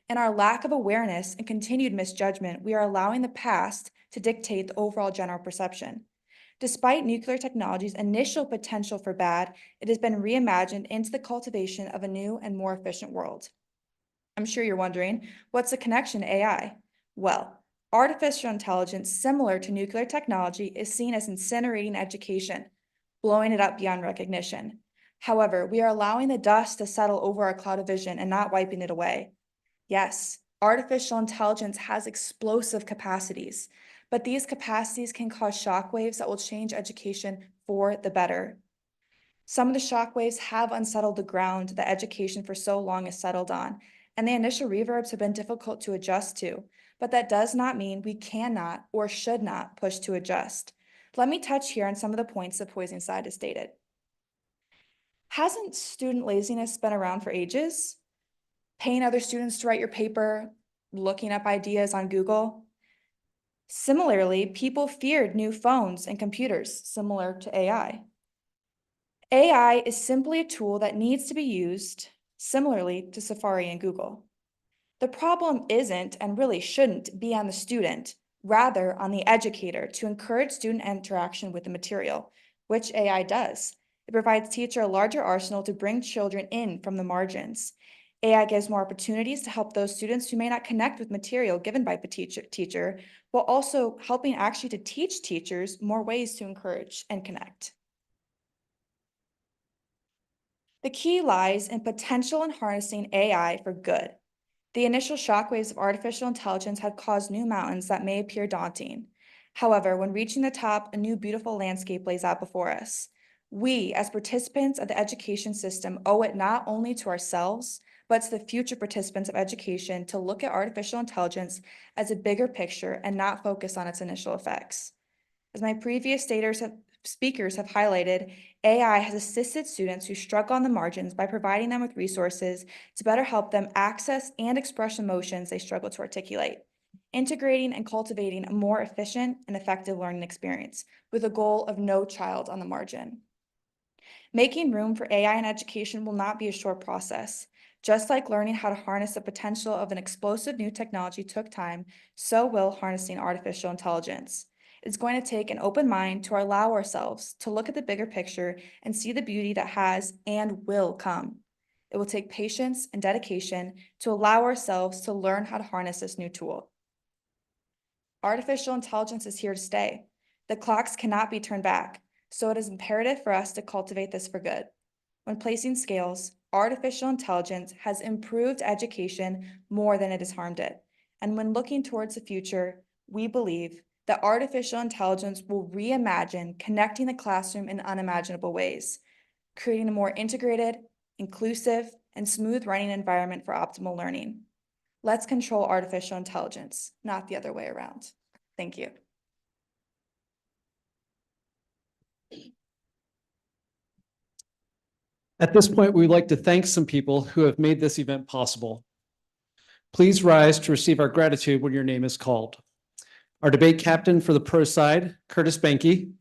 In our lack of awareness and continued misjudgment, we are allowing the past to dictate the overall general perception. Despite nuclear technology's initial potential for bad, it has been reimagined into the cultivation of a new and more efficient world. I'm sure you're wondering, what's the connection to AI? Well, artificial intelligence, similar to nuclear technology, is seen as incinerating education, blowing it up beyond recognition. However, we are allowing the dust to settle over our cloud of vision and not wiping it away. Yes, artificial intelligence has explosive capacities, but these capacities can cause shockwaves that will change education for the better. Some of the shockwaves have unsettled the ground that education for so long has settled on, and the initial reverbs have been difficult to adjust to, but that does not mean we cannot or should not push to adjust. Let me touch here on some of the points the opposing side has stated. Hasn't student laziness been around for ages? Paying other students to write your paper, looking up ideas on Google. Similarly, people feared new phones and computers, similar to AI. AI is simply a tool that needs to be used similarly to Safari and Google. The problem isn't and really shouldn't be on the student, rather on the educator to encourage student interaction with the material, which AI does. It provides teacher a larger arsenal to bring children in from the margins. AI gives more opportunities to help those students who may not connect with material given by the teacher, while also helping actually to teach teachers more ways to encourage and connect. The key lies in potential in harnessing AI for good. The initial shockwaves of artificial intelligence have caused new mountains that may appear daunting. However, when reaching the top, a new beautiful landscape lays out before us. We, as participants of the education system, owe it not only to ourselves, but to the future participants of education to look at artificial intelligence as a bigger picture and not focus on its initial effects. As my previous speakers have highlighted, AI has assisted students who struggle on the margins by providing them with resources to better help them access and express emotions they struggle to articulate, integrating and cultivating a more efficient and effective learning experience with a goal of no child on the margin. Making room for AI in education will not be a short process. Just like learning how to harness the potential of an explosive new technology took time, so will harnessing artificial intelligence. It's going to take an open mind to allow ourselves to look at the bigger picture and see the beauty that has and will come. It will take patience and dedication to allow ourselves to learn how to harness this new tool. Artificial intelligence is here to stay. The clocks cannot be turned back, so it is imperative for us to cultivate this for good. When placing scales, artificial intelligence has improved education more than it has harmed it. And when looking towards the future, we believe that artificial intelligence will reimagine connecting the classroom in unimaginable ways, creating a more integrated, inclusive, and smooth running environment for optimal learning. Let's control artificial intelligence, not the other way around. Thank you. At this point, we'd like to thank some people who have made this event possible. Please rise to receive our gratitude when your name is called. Our debate captain for the pro side, Curtis Benke.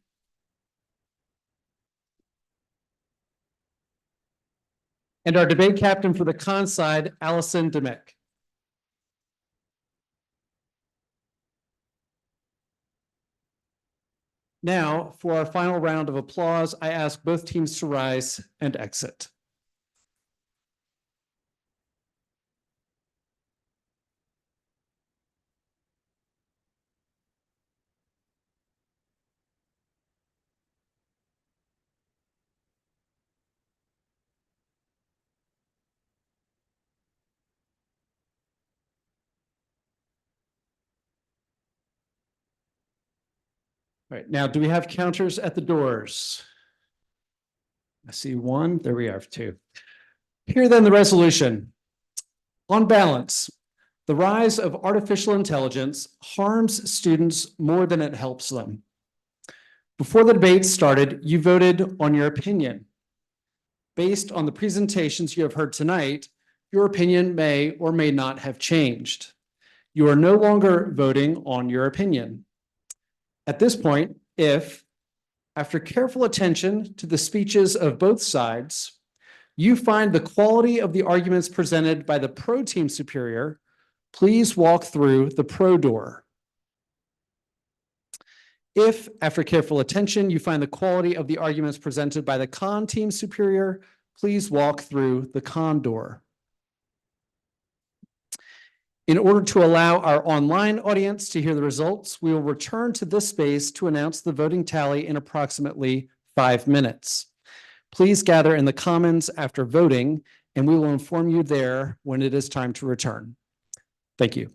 And our debate captain for the con side, Allison Demick. Now, for our final round of applause, I ask both teams to rise and exit. All right, now, do we have counters at the doors? I see one. There we are, two. Here then the resolution. On balance, the rise of artificial intelligence harms students more than it helps them. Before the debate started, you voted on your opinion. Based on the presentations you have heard tonight, your opinion may or may not have changed. You are no longer voting on your opinion. At this point, if, after careful attention to the speeches of both sides, you find the quality of the arguments presented by the pro team superior, please walk through the pro door. If, after careful attention, you find the quality of the arguments presented by the con team superior, please walk through the con door. In order to allow our online audience to hear the results, we will return to this space to announce the voting tally in approximately 5 minutes. Please gather in the Commons after voting, and we will inform you there when it is time to return. Thank you.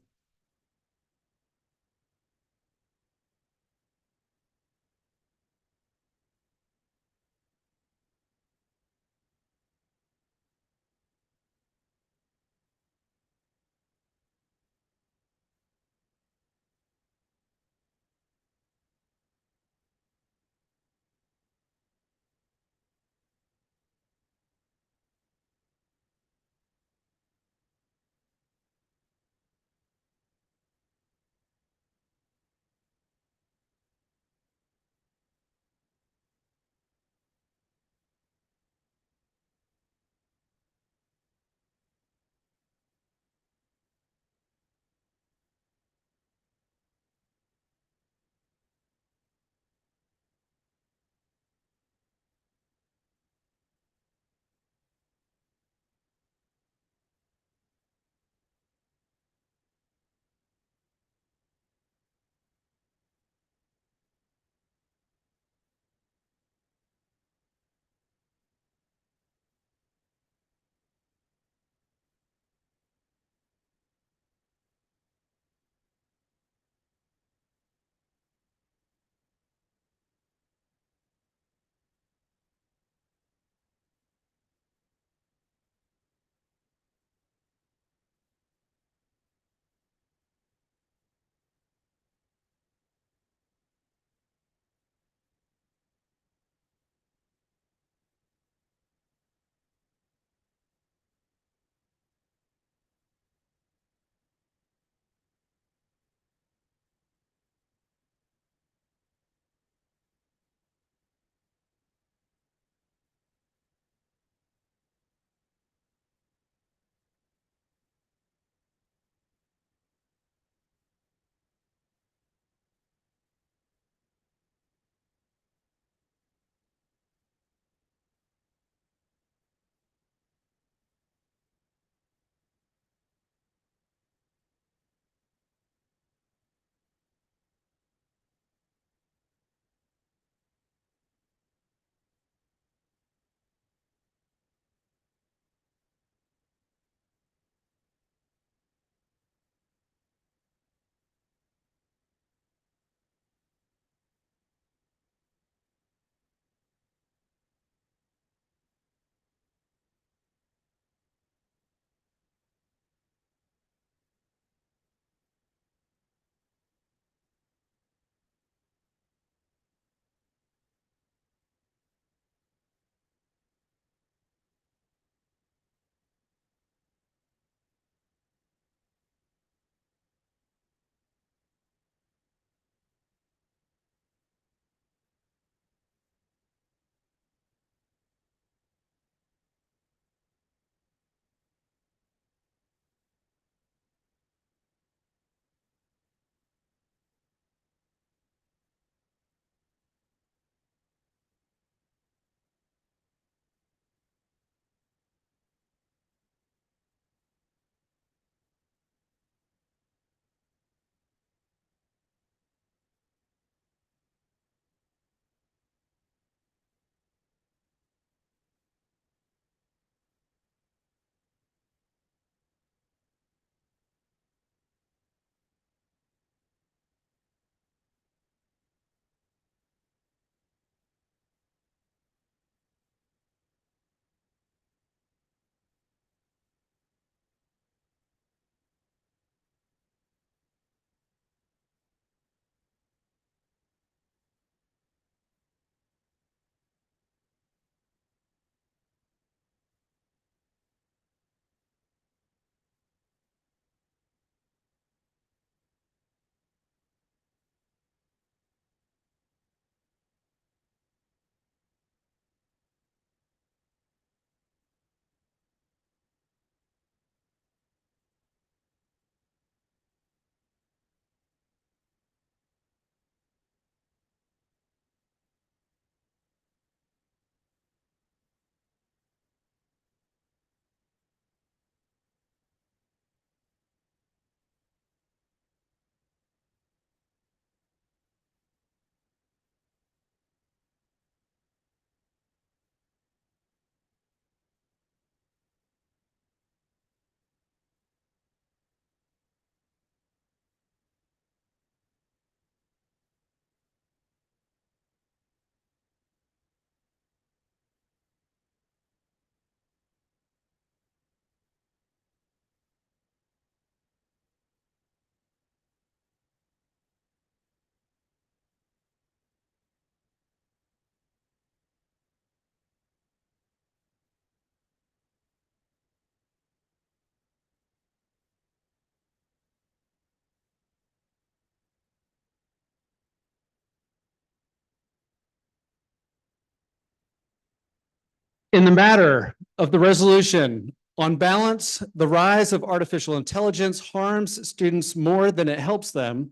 In the matter of the resolution, on balance, the rise of artificial intelligence harms students more than it helps them.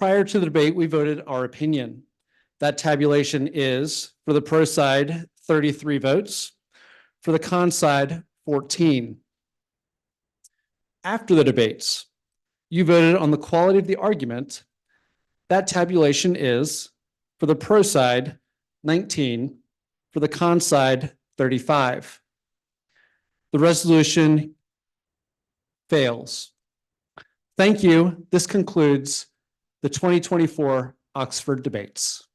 Prior to the debate, we voted our opinion. That tabulation is, for the pro side, 33 votes, for the con side, 14. After the debates, you voted on the quality of the argument. That tabulation is, for the pro side, 19, for the con side, 35. The resolution fails. Thank you. This concludes the 2024 Oxford debates.